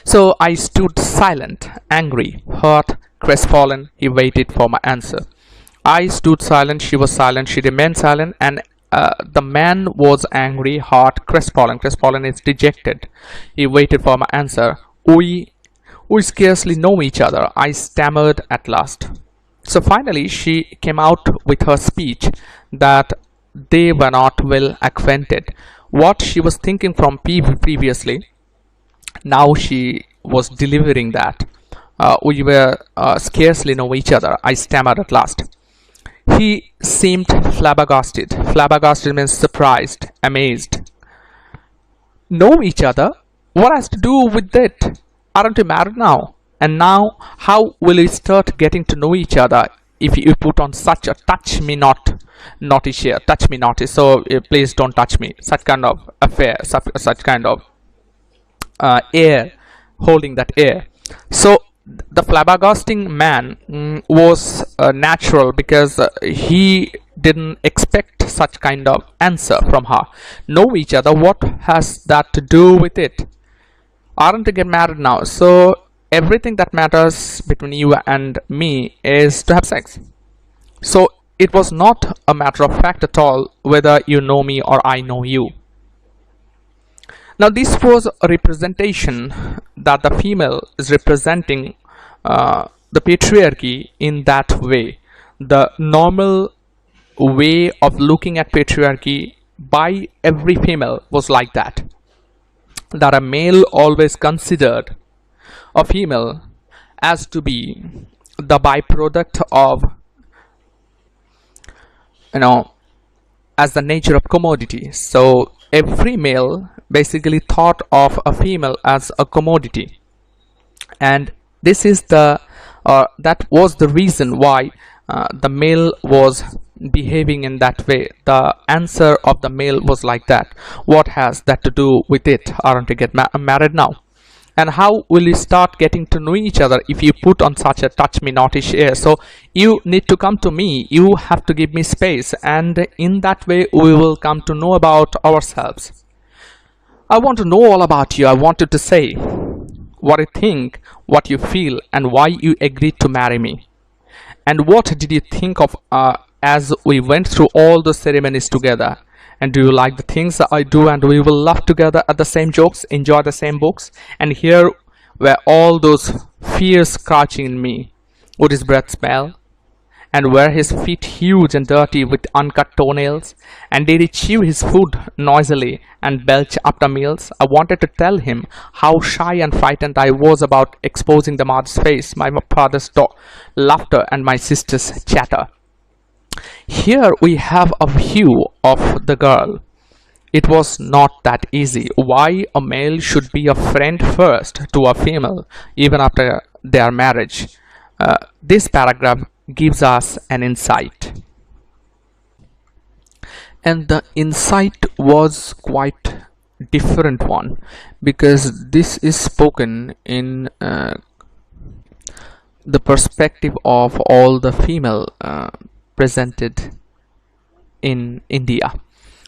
So I stood silent, angry, hurt, crestfallen. He waited for my answer. I stood silent, she was silent, she remained silent, and the man was angry, hurt, crestfallen. Crestfallen is dejected. He waited for my answer. We scarcely know each other, I stammered at last. So finally she came out with her speech that they were not well acquainted. What she was thinking from previously, now she was delivering that. We were scarcely know each other, I stammered at last. He seemed flabbergasted. Flabbergasted means surprised, amazed. Know each other? What has to do with that? Aren't you married now? And now, how will we start getting to know each other if you put on such a touch me not naughty share? Touch me naughty, so please don't touch me. Such kind of affair, such kind of air, holding that air. So The flabbergasting man was natural because he didn't expect such kind of answer from her. Know each other, what has that to do with it? Aren't to get married now, so everything that matters between you and me is to have sex. So it was not a matter of fact at all whether you know me or I know you. Now this was a representation that the female is representing the patriarchy in that way. The normal way of looking at patriarchy by every female was like that. That a male always considered a female as to be the byproduct of, as the nature of commodity. So every male basically thought of a female as a commodity, and this is the that was the reason why the male was behaving in that way. The answer of the male was like that. What has that to do with it? Aren't you get married now? And how will you start getting to know each other if you put on such a touch me notish air? So you need to come to me, you have to give me space, and in that way we will come to know about ourselves. I want to know all about you. I want you to say what you think, what you feel, and why you agreed to marry me. And what did you think of as we went through all the ceremonies together? And do you like the things that I do? And we will laugh together at the same jokes, enjoy the same books. And here were all those fears crouching in me. Would his breath smell? And were his feet huge and dirty with uncut toenails? And did he chew his food noisily and belch after meals? I wanted to tell him how shy and frightened I was about exposing the mother's face, my father's laughter, and my sister's chatter. Here we have a view of the girl. It was not that easy. Why a male should be a friend first to a female even after their marriage. This paragraph gives us an insight. And the insight was quite different one, because this is spoken in the perspective of all the female presented in India.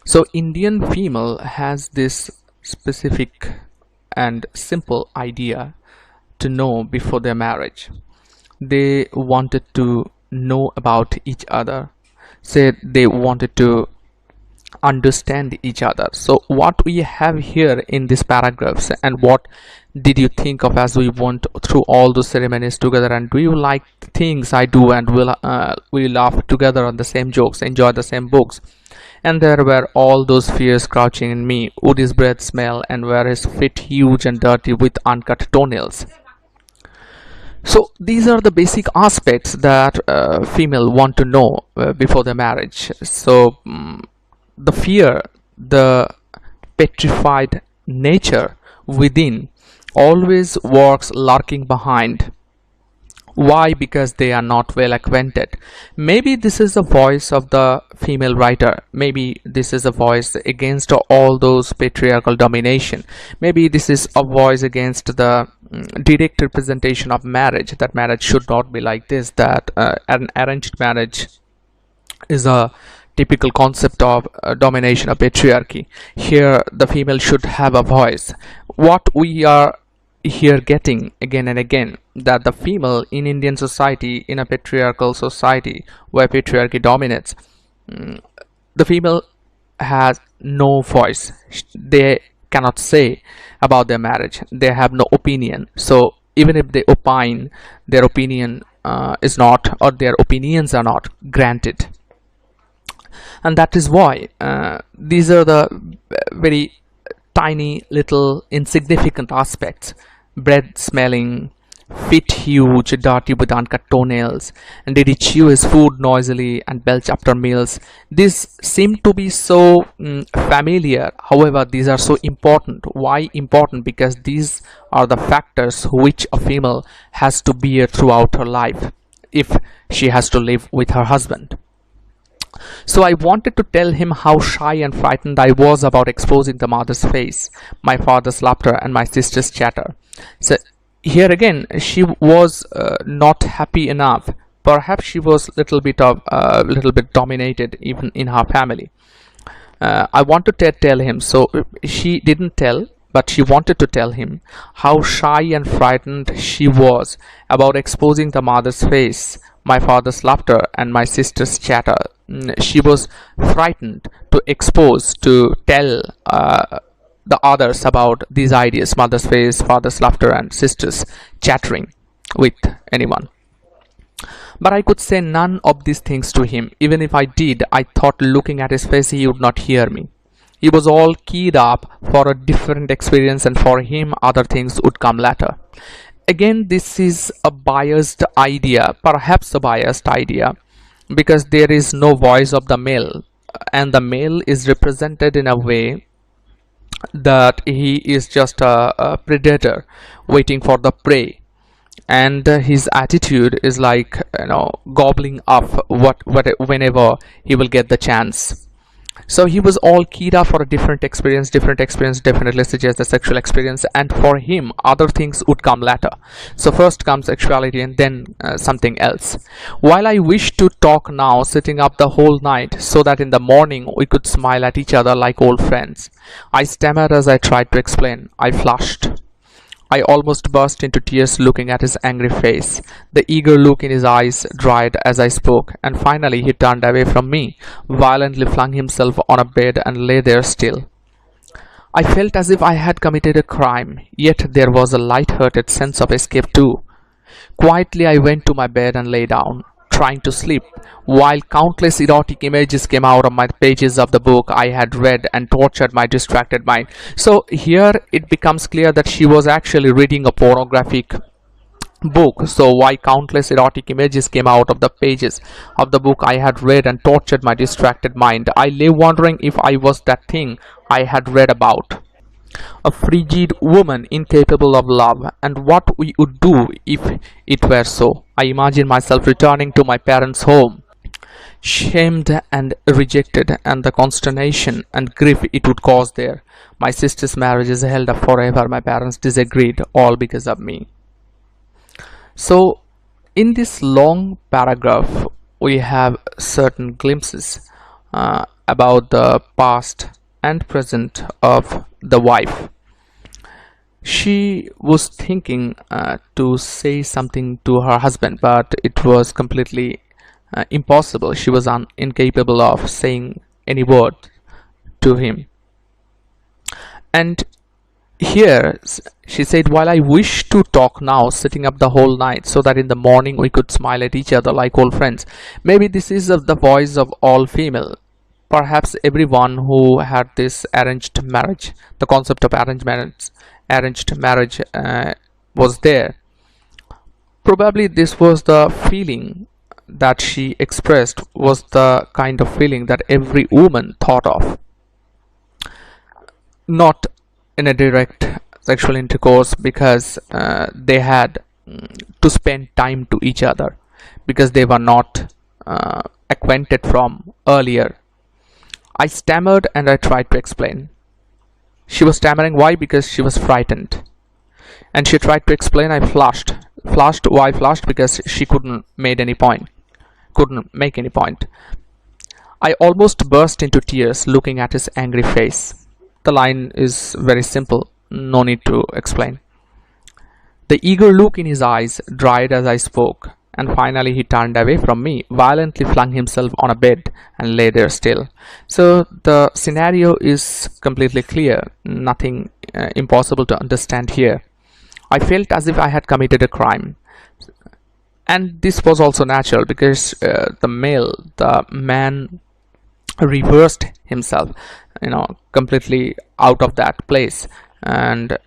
So Indian female has this specific and simple idea to know before their marriage. They wanted to know about each other, said they wanted to understand each other. So what we have here in these paragraphs, and what did you think of as we went through all those ceremonies together, and do you like the things I do, and we laugh together on the same jokes, enjoy the same books? And there were all those fears crouching in me. Would his breath smell? And were his feet huge and dirty with uncut toenails? So these are the basic aspects that female want to know before the marriage. So the fear, the petrified nature within always works lurking behind. Why? Because they are not well acquainted. Maybe this is the voice of the female writer. Maybe this is a voice against all those patriarchal domination. Maybe this is a voice against the direct representation of marriage, that marriage should not be like this, that an arranged marriage is a typical concept of domination of patriarchy. Here the female should have a voice. What we are here getting again and again, that the female in Indian society, in a patriarchal society where patriarchy dominates, the female has no voice. They cannot say about their marriage. They have no opinion. So even if they opine, their opinion is not, or their opinions are not granted. And that is why these are the very tiny little insignificant aspects: bread smelling, feet huge, dirty with uncut toenails, and did he chew his food noisily and belch after meals. These seem to be so familiar. However, these are so important. Why important? Because these are the factors which a female has to bear throughout her life if she has to live with her husband. So I wanted to tell him how shy and frightened I was about exposing the mother's face, my father's laughter, and my sister's chatter. So Here again, she was not happy enough. Perhaps she was little bit dominated even in her family. I want to tell him, so she didn't tell, but she wanted to tell him how shy and frightened she was about exposing the mother's face, my father's laughter, and my sister's chatter. She was frightened to expose, to tell the others about these ideas: mother's face, father's laughter, and sister's chattering with anyone. But I could say none of these things to him. Even if I did, I thought looking at his face he would not hear me. He was all keyed up for a different experience, and for him other things would come later. Again, this is a biased idea, perhaps a biased idea, because there is no voice of the male, and the male is represented in a way that he is just a predator waiting for the prey, and his attitude is like, gobbling up what whenever he will get the chance. So he was all keyed up for a different experience definitely suggests the sexual experience, and for him other things would come later. So first comes sexuality, and then something else. While I wish to talk now, sitting up the whole night so that in the morning we could smile at each other like old friends, I stammered as I tried to explain. I flushed. I almost burst into tears looking at his angry face. The eager look in his eyes dried as I spoke, and finally he turned away from me, violently flung himself on a bed, and lay there still. I felt as if I had committed a crime, yet there was a light-hearted sense of escape too. Quietly I went to my bed and lay down, trying to sleep, while countless erotic images came out of my pages of the book I had read and tortured my distracted mind. So here it becomes clear that she was actually reading a pornographic book. So why countless erotic images came out of the pages of the book I had read and tortured my distracted mind? I lay wondering if I was that thing I had read about, a frigid woman incapable of love, and what we would do if it were so. I imagined myself returning to my parents' home, shamed and rejected, and the consternation and grief it would cause there. My sister's marriage is held up forever. My parents disagreed, all because of me. So in this long paragraph we have certain glimpses about the past and present of the wife. She was thinking to say something to her husband, but it was completely impossible. She was incapable of saying any word to him. And here she said, while I wish to talk now, sitting up the whole night so that in the morning we could smile at each other like old friends. Maybe this is the voice of all female. Perhaps everyone who had this arranged marriage, the concept of arranged marriage was there. Probably this was the feeling that she expressed, was the kind of feeling that every woman thought of. Not in a direct sexual intercourse, because they had to spend time to each other, because they were not acquainted from earlier. I stammered and I tried to explain. She was stammering. Why? Because she was frightened. And she tried to explain. I flushed. Flushed. Why flushed? Because she couldn't make any point. I almost burst into tears looking at his angry face. The line is very simple. No need to explain. The eager look in his eyes dried as I spoke, and finally he turned away from me, violently flung himself on a bed, and lay there still. So the scenario is completely clear, nothing impossible to understand here. I felt as if I had committed a crime, and this was also natural, because the man reversed himself, completely out of that place, and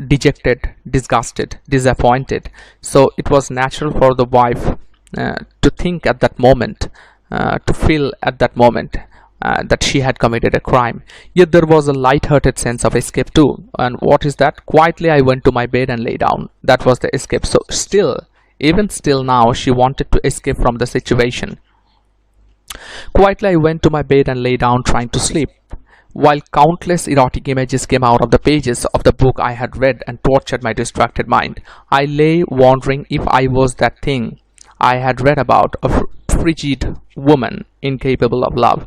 dejected, disgusted, disappointed. So it was natural for the wife to think at that moment, to feel at that moment that she had committed a crime. Yet there was a light-hearted sense of escape too. And what is that? Quietly I went to my bed and lay down. That was the escape. So even still now, she wanted to escape from the situation. Quietly I went to my bed and lay down, trying to sleep, While countless erotic images came out of the pages of the book I had read and tortured my distracted mind, I lay wondering if I was that thing I had read about, a frigid woman incapable of love,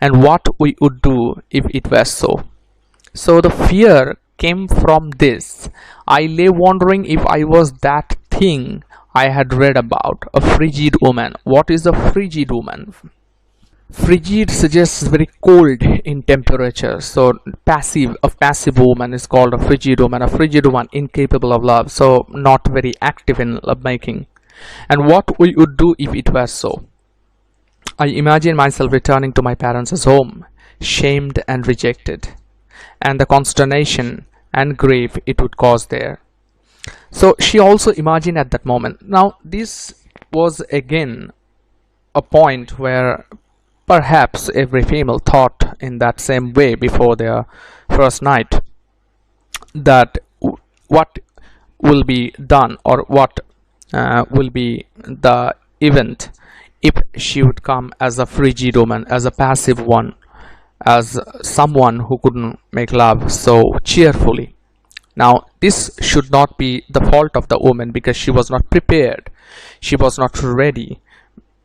and what we would do if it were so. So the fear came from this. I lay wondering if I was that thing I had read about, a frigid woman. What is a frigid woman? Frigid suggests very cold in temperature. So a passive woman is called a frigid woman. A frigid woman incapable of love, so not very active in lovemaking. And what we would do if it were so. I imagine myself returning to my parents' home, shamed and rejected, and the consternation and grief it would cause there. So she also imagined at that moment. Now this was again a point where perhaps every female thought in that same way before their first night, that what will be done, or what will be the event if she would come as a frigid woman, as a passive one, as someone who couldn't make love so cheerfully. Now this should not be the fault of the woman, because she was not prepared, she was not ready.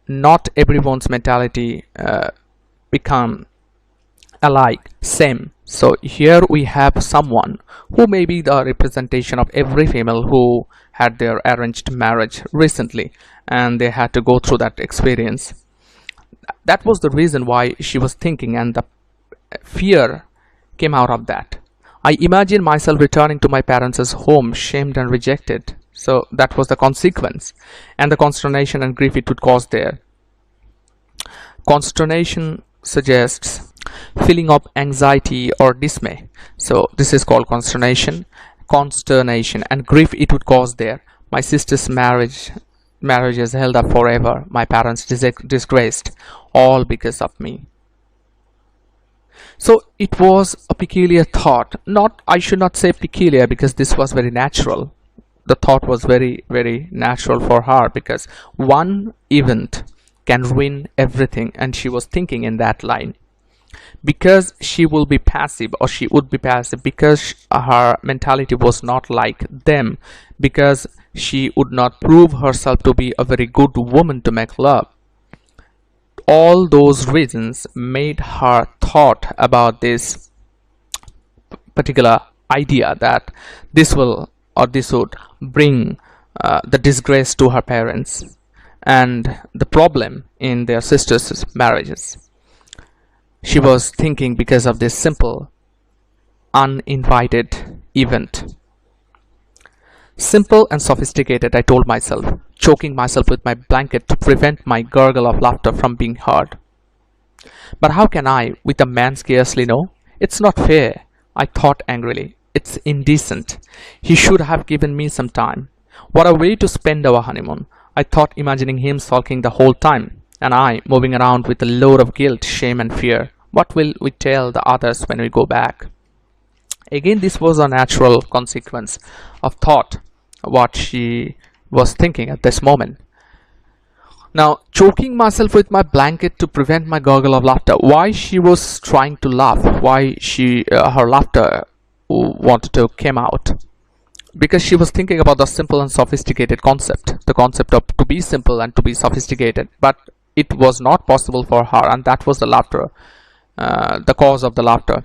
Not everyone's mentality become alike, same. So here we have someone who may be the representation of every female who had their arranged marriage recently, and they had to go through that experience. That was the reason why she was thinking, and the fear came out of that. I imagine myself returning to my parents' home, shamed and rejected. So that was the consequence, and the consternation and grief it would cause there. Consternation suggests feeling of anxiety or dismay. So this is called consternation, and grief it would cause there. My sister's marriage is held up forever. My parents disgraced, all because of me. So it was a peculiar thought. I should not say peculiar, because this was very natural. The thought was very, very natural for her, because one event can ruin everything, and she was thinking in that line. Because she will be passive, or she would be passive, because her mentality was not like them, because she would not prove herself to be a very good woman to make love. All those reasons made her thought about this particular idea, that this would bring the disgrace to her parents and the problem in their sisters' marriages. She was thinking because of this simple, uninvited event. Simple and sophisticated, I told myself, choking myself with my blanket to prevent my gurgle of laughter from being heard. But how can I, with a man scarcely know? It's not fair, I thought angrily. It's indecent. He should have given me some time. What a way to spend our honeymoon, I thought, imagining him sulking the whole time, and I moving around with a load of guilt, shame and fear. What will we tell the others when we go back? Again, this was a natural consequence of thought, what she was thinking at this moment. Now, choking myself with my blanket to prevent my gurgle of laughter. Why she was trying to laugh? Why her laughter wanted to come out? Because she was thinking about the simple and sophisticated concept, the concept of to be simple and to be sophisticated, but it was not possible for her, and that was the laughter, the cause of the laughter.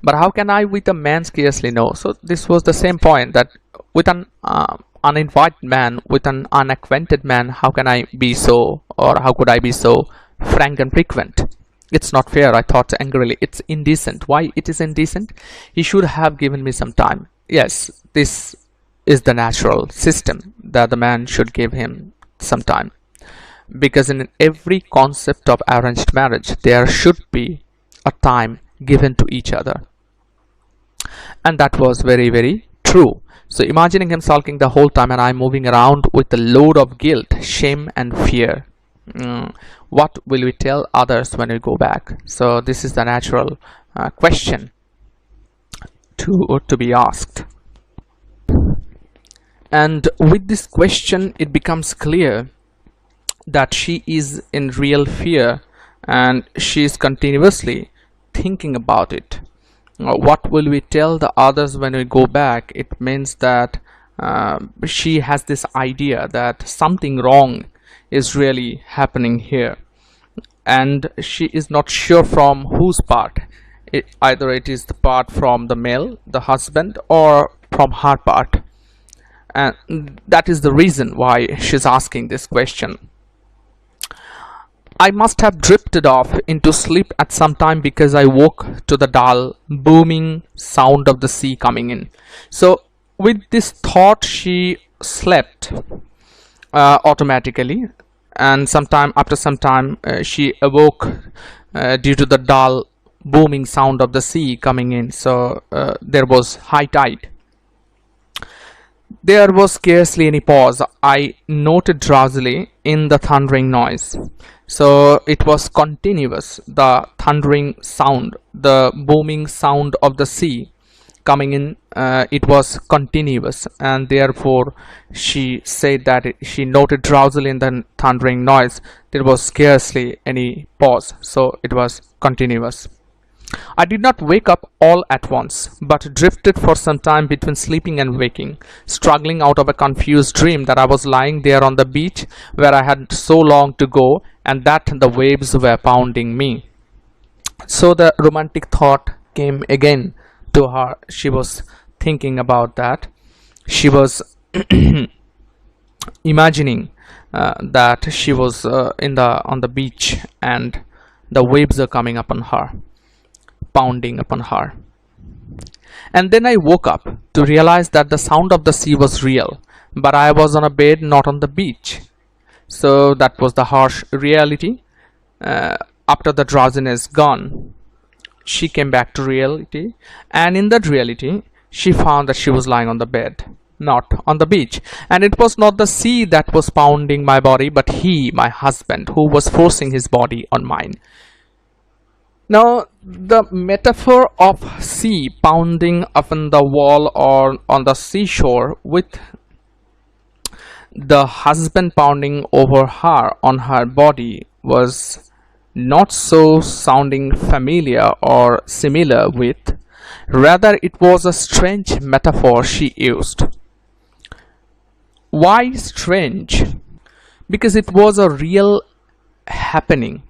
But how can I, with a man scarcely know? So this was the same point, that with an uninvited man, with an unacquainted man, how can I be so, or how could I be so frank and frequent? It's not fair, I thought angrily. It's indecent. Why it is indecent? He should have given me some time. Yes, this is the natural system, that the man should give him some time. Because in every concept of arranged marriage, there should be a time given to each other. And that was very, very true. So imagining him sulking the whole time, and I moving around with a load of guilt, shame and fear. What will we tell others when we go back? So this is the natural question to be asked. And with this question, it becomes clear that she is in real fear, and she is continuously thinking about it. What will we tell the others when we go back? It means that she has this idea that something wrong is really happening here, and she is not sure from whose part. Either it is the part from the male, the husband, or from her part, and that is the reason why she's asking this question. I must have drifted off into sleep at some time because I woke to the dull, booming sound of the sea coming in. So, with this thought, she slept automatically, and after some time, she awoke due to the dull, booming sound of the sea coming in. So, there was high tide. There was scarcely any pause. I noted drowsily in the thundering noise. So it was continuous, the thundering sound, the booming sound of the sea coming in, it was continuous, and therefore she said that she noted drowsily in the thundering noise. There was scarcely any pause, so it was continuous. I did not wake up all at once, but drifted for some time between sleeping and waking, struggling out of a confused dream that I was lying there on the beach where I had so long to go, and that the waves were pounding me. So the romantic thought came again to her. She was thinking about that. She was imagining that she was on the beach, and the waves are coming upon her, pounding upon her. And then I woke up to realize that the sound of the sea was real, but I was on a bed, not on the beach. So that was the harsh reality. After the drowsiness gone, she came back to reality, and in that reality she found that she was lying on the bed, not on the beach. And it was not the sea that was pounding my body, but he, my husband, who was forcing his body on mine. Now, the metaphor of sea pounding upon the wall or on the seashore, with the husband pounding over her on her body, was not so sounding familiar or similar with. Rather, it was a strange metaphor she used. Why strange? Because it was a real happening.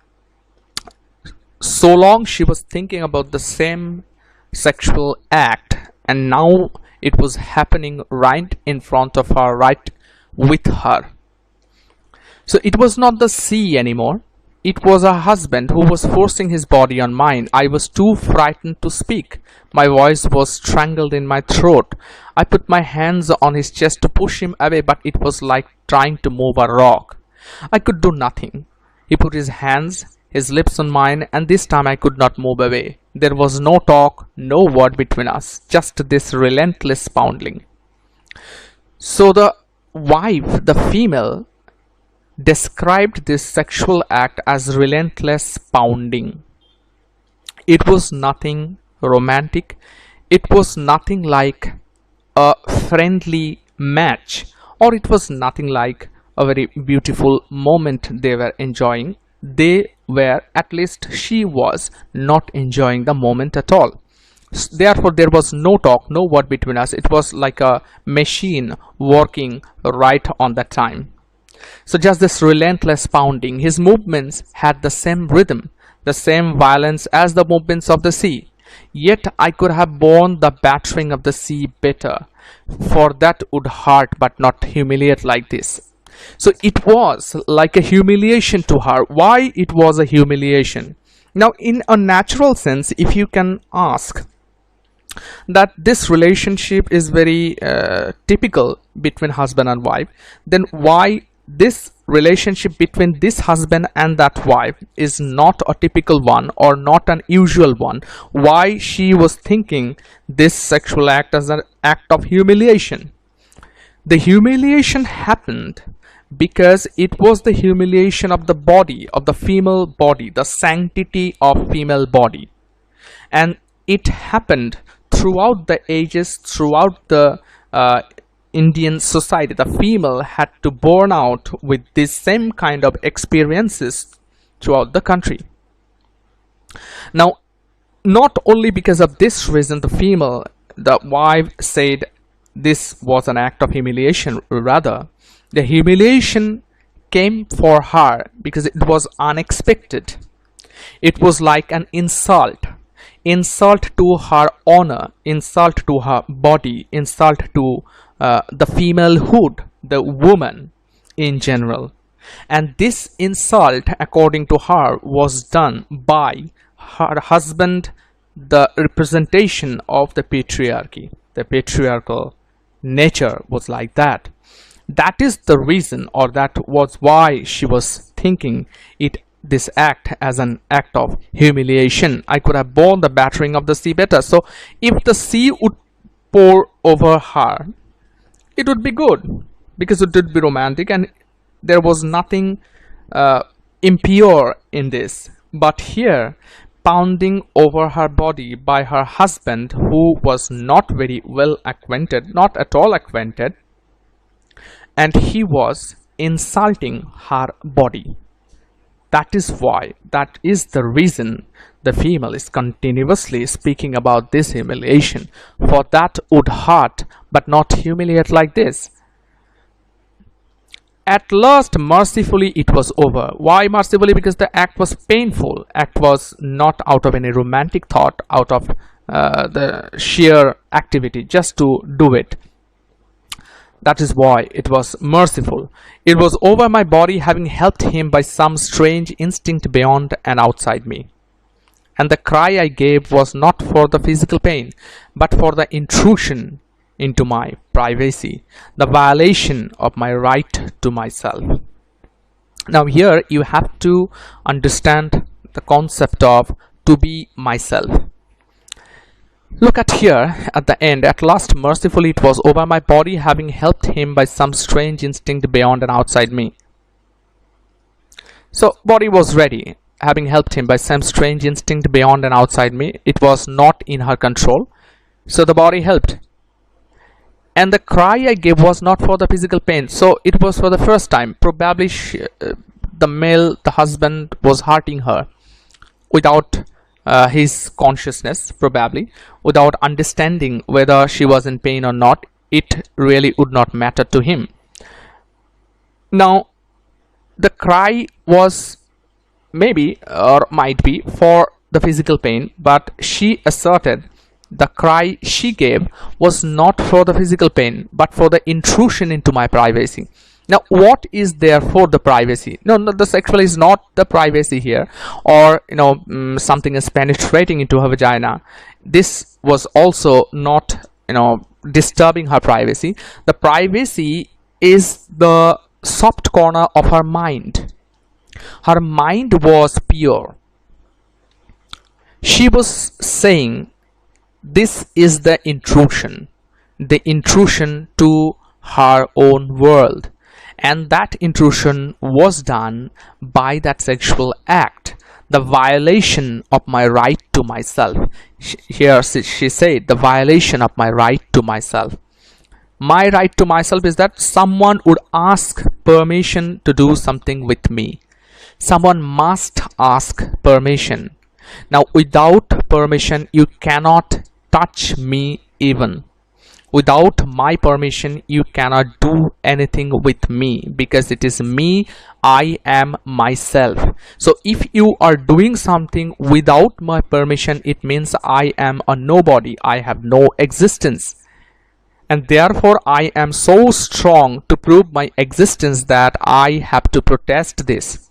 So long she was thinking about the same sexual act, and now it was happening right in front of her, right with her. So it was not the sea anymore. It was a husband who was forcing his body on mine. I was too frightened to speak. My voice was strangled in my throat. I put my hands on his chest to push him away, but it was like trying to move a rock. I could do nothing. He put his lips on mine, and this time I could not move away. There was no talk, no word between us, just this relentless pounding. So the wife, the female, described this sexual act as relentless pounding. It was nothing romantic. It was nothing like a friendly match, or it was nothing like a very beautiful moment they were enjoying. They were, at least she was, not enjoying the moment at all. Therefore, there was no talk, no word between us. It was like a machine working right on that time. So just this relentless pounding. His movements had the same rhythm, the same violence as the movements of the sea. Yet I could have borne the battering of the sea better, for that would hurt but not humiliate like this. So it was like a humiliation to her. Why it was a humiliation? Now, in a natural sense, if you can ask that this relationship is very typical between husband and wife, then why this relationship between this husband and that wife is not a typical one or not an usual one? Why she was thinking this sexual act as an act of humiliation? The humiliation happened because it was the humiliation of the body, of the female body, the sanctity of female body. And it happened throughout the ages, throughout the Indian society. The female had to burn out with this same kind of experiences throughout the country. Now, Not only because of this reason, the wife said this was an act of humiliation. Rather, the humiliation came for her because it was unexpected. It was like an insult to her honor, insult to her body, insult to the femalehood, the woman in general. And this insult, according to her, was done by her husband, the representation of the patriarchy. The patriarchal nature was like that. That is the reason, or that was why she was thinking this act as an act of humiliation. I could have borne the battering of the sea better. So if the sea would pour over her, it would be good because it would be romantic and there was nothing impure in this. But here, pounding over her body by her husband, who was not very well acquainted, not at all acquainted, and he was insulting her body. That is why, that is the reason the female is continuously speaking about this humiliation. For that would hurt, but not humiliate like this. At last, mercifully, it was over. Why mercifully? Because the act was painful. Act was not out of any romantic thought, out of the sheer activity, just to do it. That is why it was merciful. It was over my body, having helped him by some strange instinct beyond and outside me. And the cry I gave was not for the physical pain, but for the intrusion into my privacy, the violation of my right to myself. Now here you have to understand the concept of to be myself. Look at here at the end. At last, mercifully, it was over my body, having helped him by some strange instinct beyond and outside me. So, body was ready, having helped him by some strange instinct beyond and outside me. It was not in her control. So, the body helped. And the cry I gave was not for the physical pain. So, it was for the first time. Probably the husband was hurting her without his consciousness, probably without understanding whether she was in pain or not. It really would not matter to him. Now the cry was maybe or might be for the physical pain, but she asserted the cry she gave was not for the physical pain but for the intrusion into my privacy. Now, what is therefore the privacy? No, the sexual is not the privacy here, or something is penetrating into her vagina. This was also not disturbing her privacy. The privacy is the soft corner of her mind. Her mind was pure. She was saying, this is the intrusion to her own world. And that intrusion was done by that sexual act, the violation of my right to myself. Here she said, the violation of my right to myself. My right to myself is that someone would ask permission to do something with me. Someone must ask permission. Now, without permission, you cannot touch me even. Without my permission, you cannot do anything with me, because it is me, I am myself. So if you are doing something without my permission, it means I am a nobody, I have no existence. And therefore I am so strong to prove my existence that I have to protest this.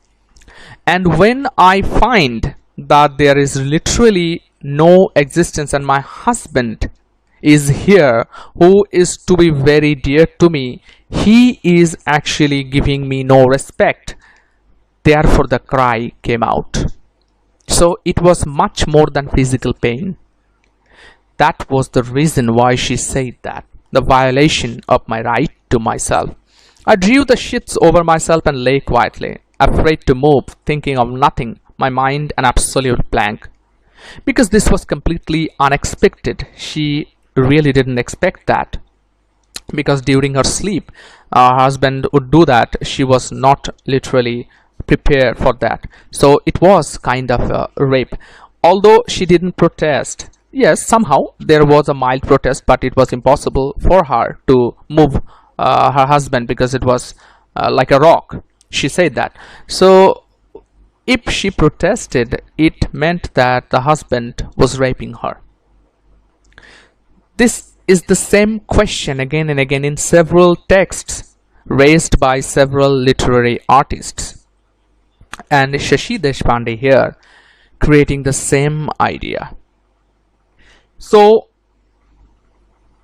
And when I find that there is literally no existence and my husband is here, who is to be very dear to me, he is actually giving me no respect. Therefore the cry came out. So it was much more than physical pain. That was the reason why she said that, the violation of my right to myself. I drew the sheets over myself and lay quietly, afraid to move, thinking of nothing, my mind an absolute blank. Because this was completely unexpected. She really didn't expect that, because during her sleep her husband would do that. She was not literally prepared for that. So it was kind of a rape. although she didn't protest. Yes, somehow there was a mild protest, but it was impossible for her to move her husband because it was like a rock. She said that. So if she protested, it meant that the husband was raping her. This is the same question again and again in several texts raised by several literary artists. And Shashi Deshpande here creating the same idea. So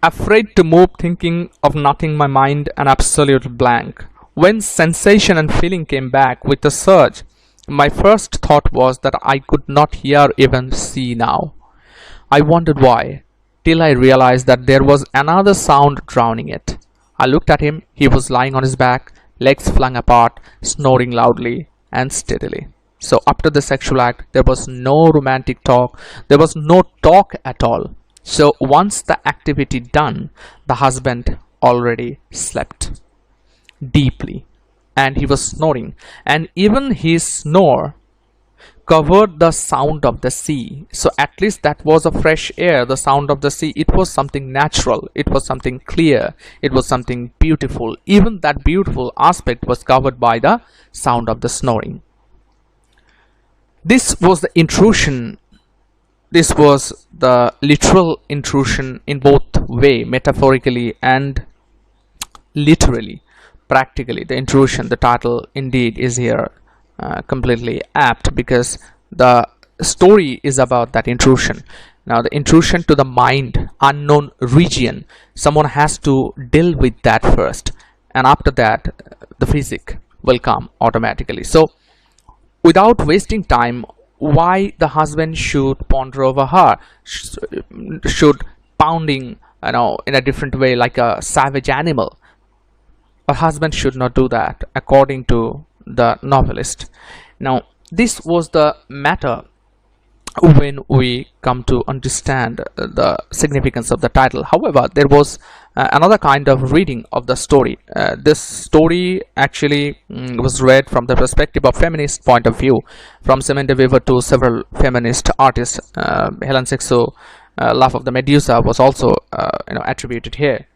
afraid to move, thinking of nothing, my mind an absolute blank. When sensation and feeling came back with a surge, my first thought was that I could not hear, even see now. I wondered why, till I realized that there was another sound drowning it. I looked at him. He was lying on his back, legs flung apart, snoring loudly and steadily. So after the sexual act, there was no romantic talk. There was no talk at all. So once the activity done, the husband already slept deeply and he was snoring, and even his snore covered the sound of the sea. So at least that was a fresh air, the sound of the sea. It was something natural, it was something clear, it was something beautiful. Even that beautiful aspect was covered by the sound of the snoring. This was the intrusion. This was the literal intrusion in both way, metaphorically and literally. Practically, the intrusion, the title indeed is here completely apt, because the story is about that intrusion. Now the intrusion to the mind, unknown region, someone has to deal with that first, and after that the physic will come automatically. So without wasting time, why the husband should ponder over her, should pounding, in a different way like a savage animal. A husband should not do that, according to the novelist. Now this was the matter when we come to understand the significance of the title. However, there was another kind of reading of the story. This story actually was read from the perspective of feminist point of view, from Simone de Beauvoir to several feminist artists. Helen Sixto, Laugh of the Medusa was also attributed here.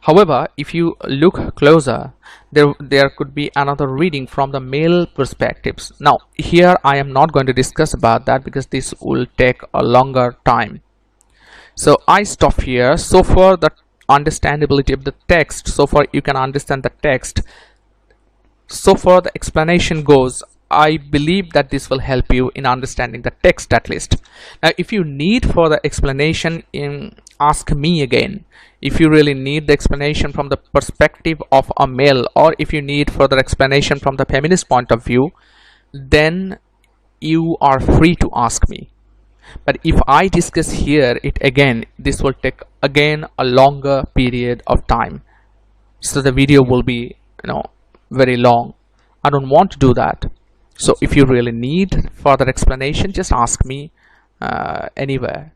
However, if you look closer, there could be another reading from the male perspectives. Now here I am not going to discuss about that because this will take a longer time. So I stop here. So for the understandability of the text, so far you can understand the text, so far the explanation goes, I believe that this will help you in understanding the text at least. Now if you need further explanation, ask me again. If you really need the explanation from the perspective of a male, or if you need further explanation from the feminist point of view, then you are free to ask me. But if I discuss here it again, this will take again a longer period of time, so the video will be very long. I don't want to do that. So if you really need further explanation, just ask me anywhere.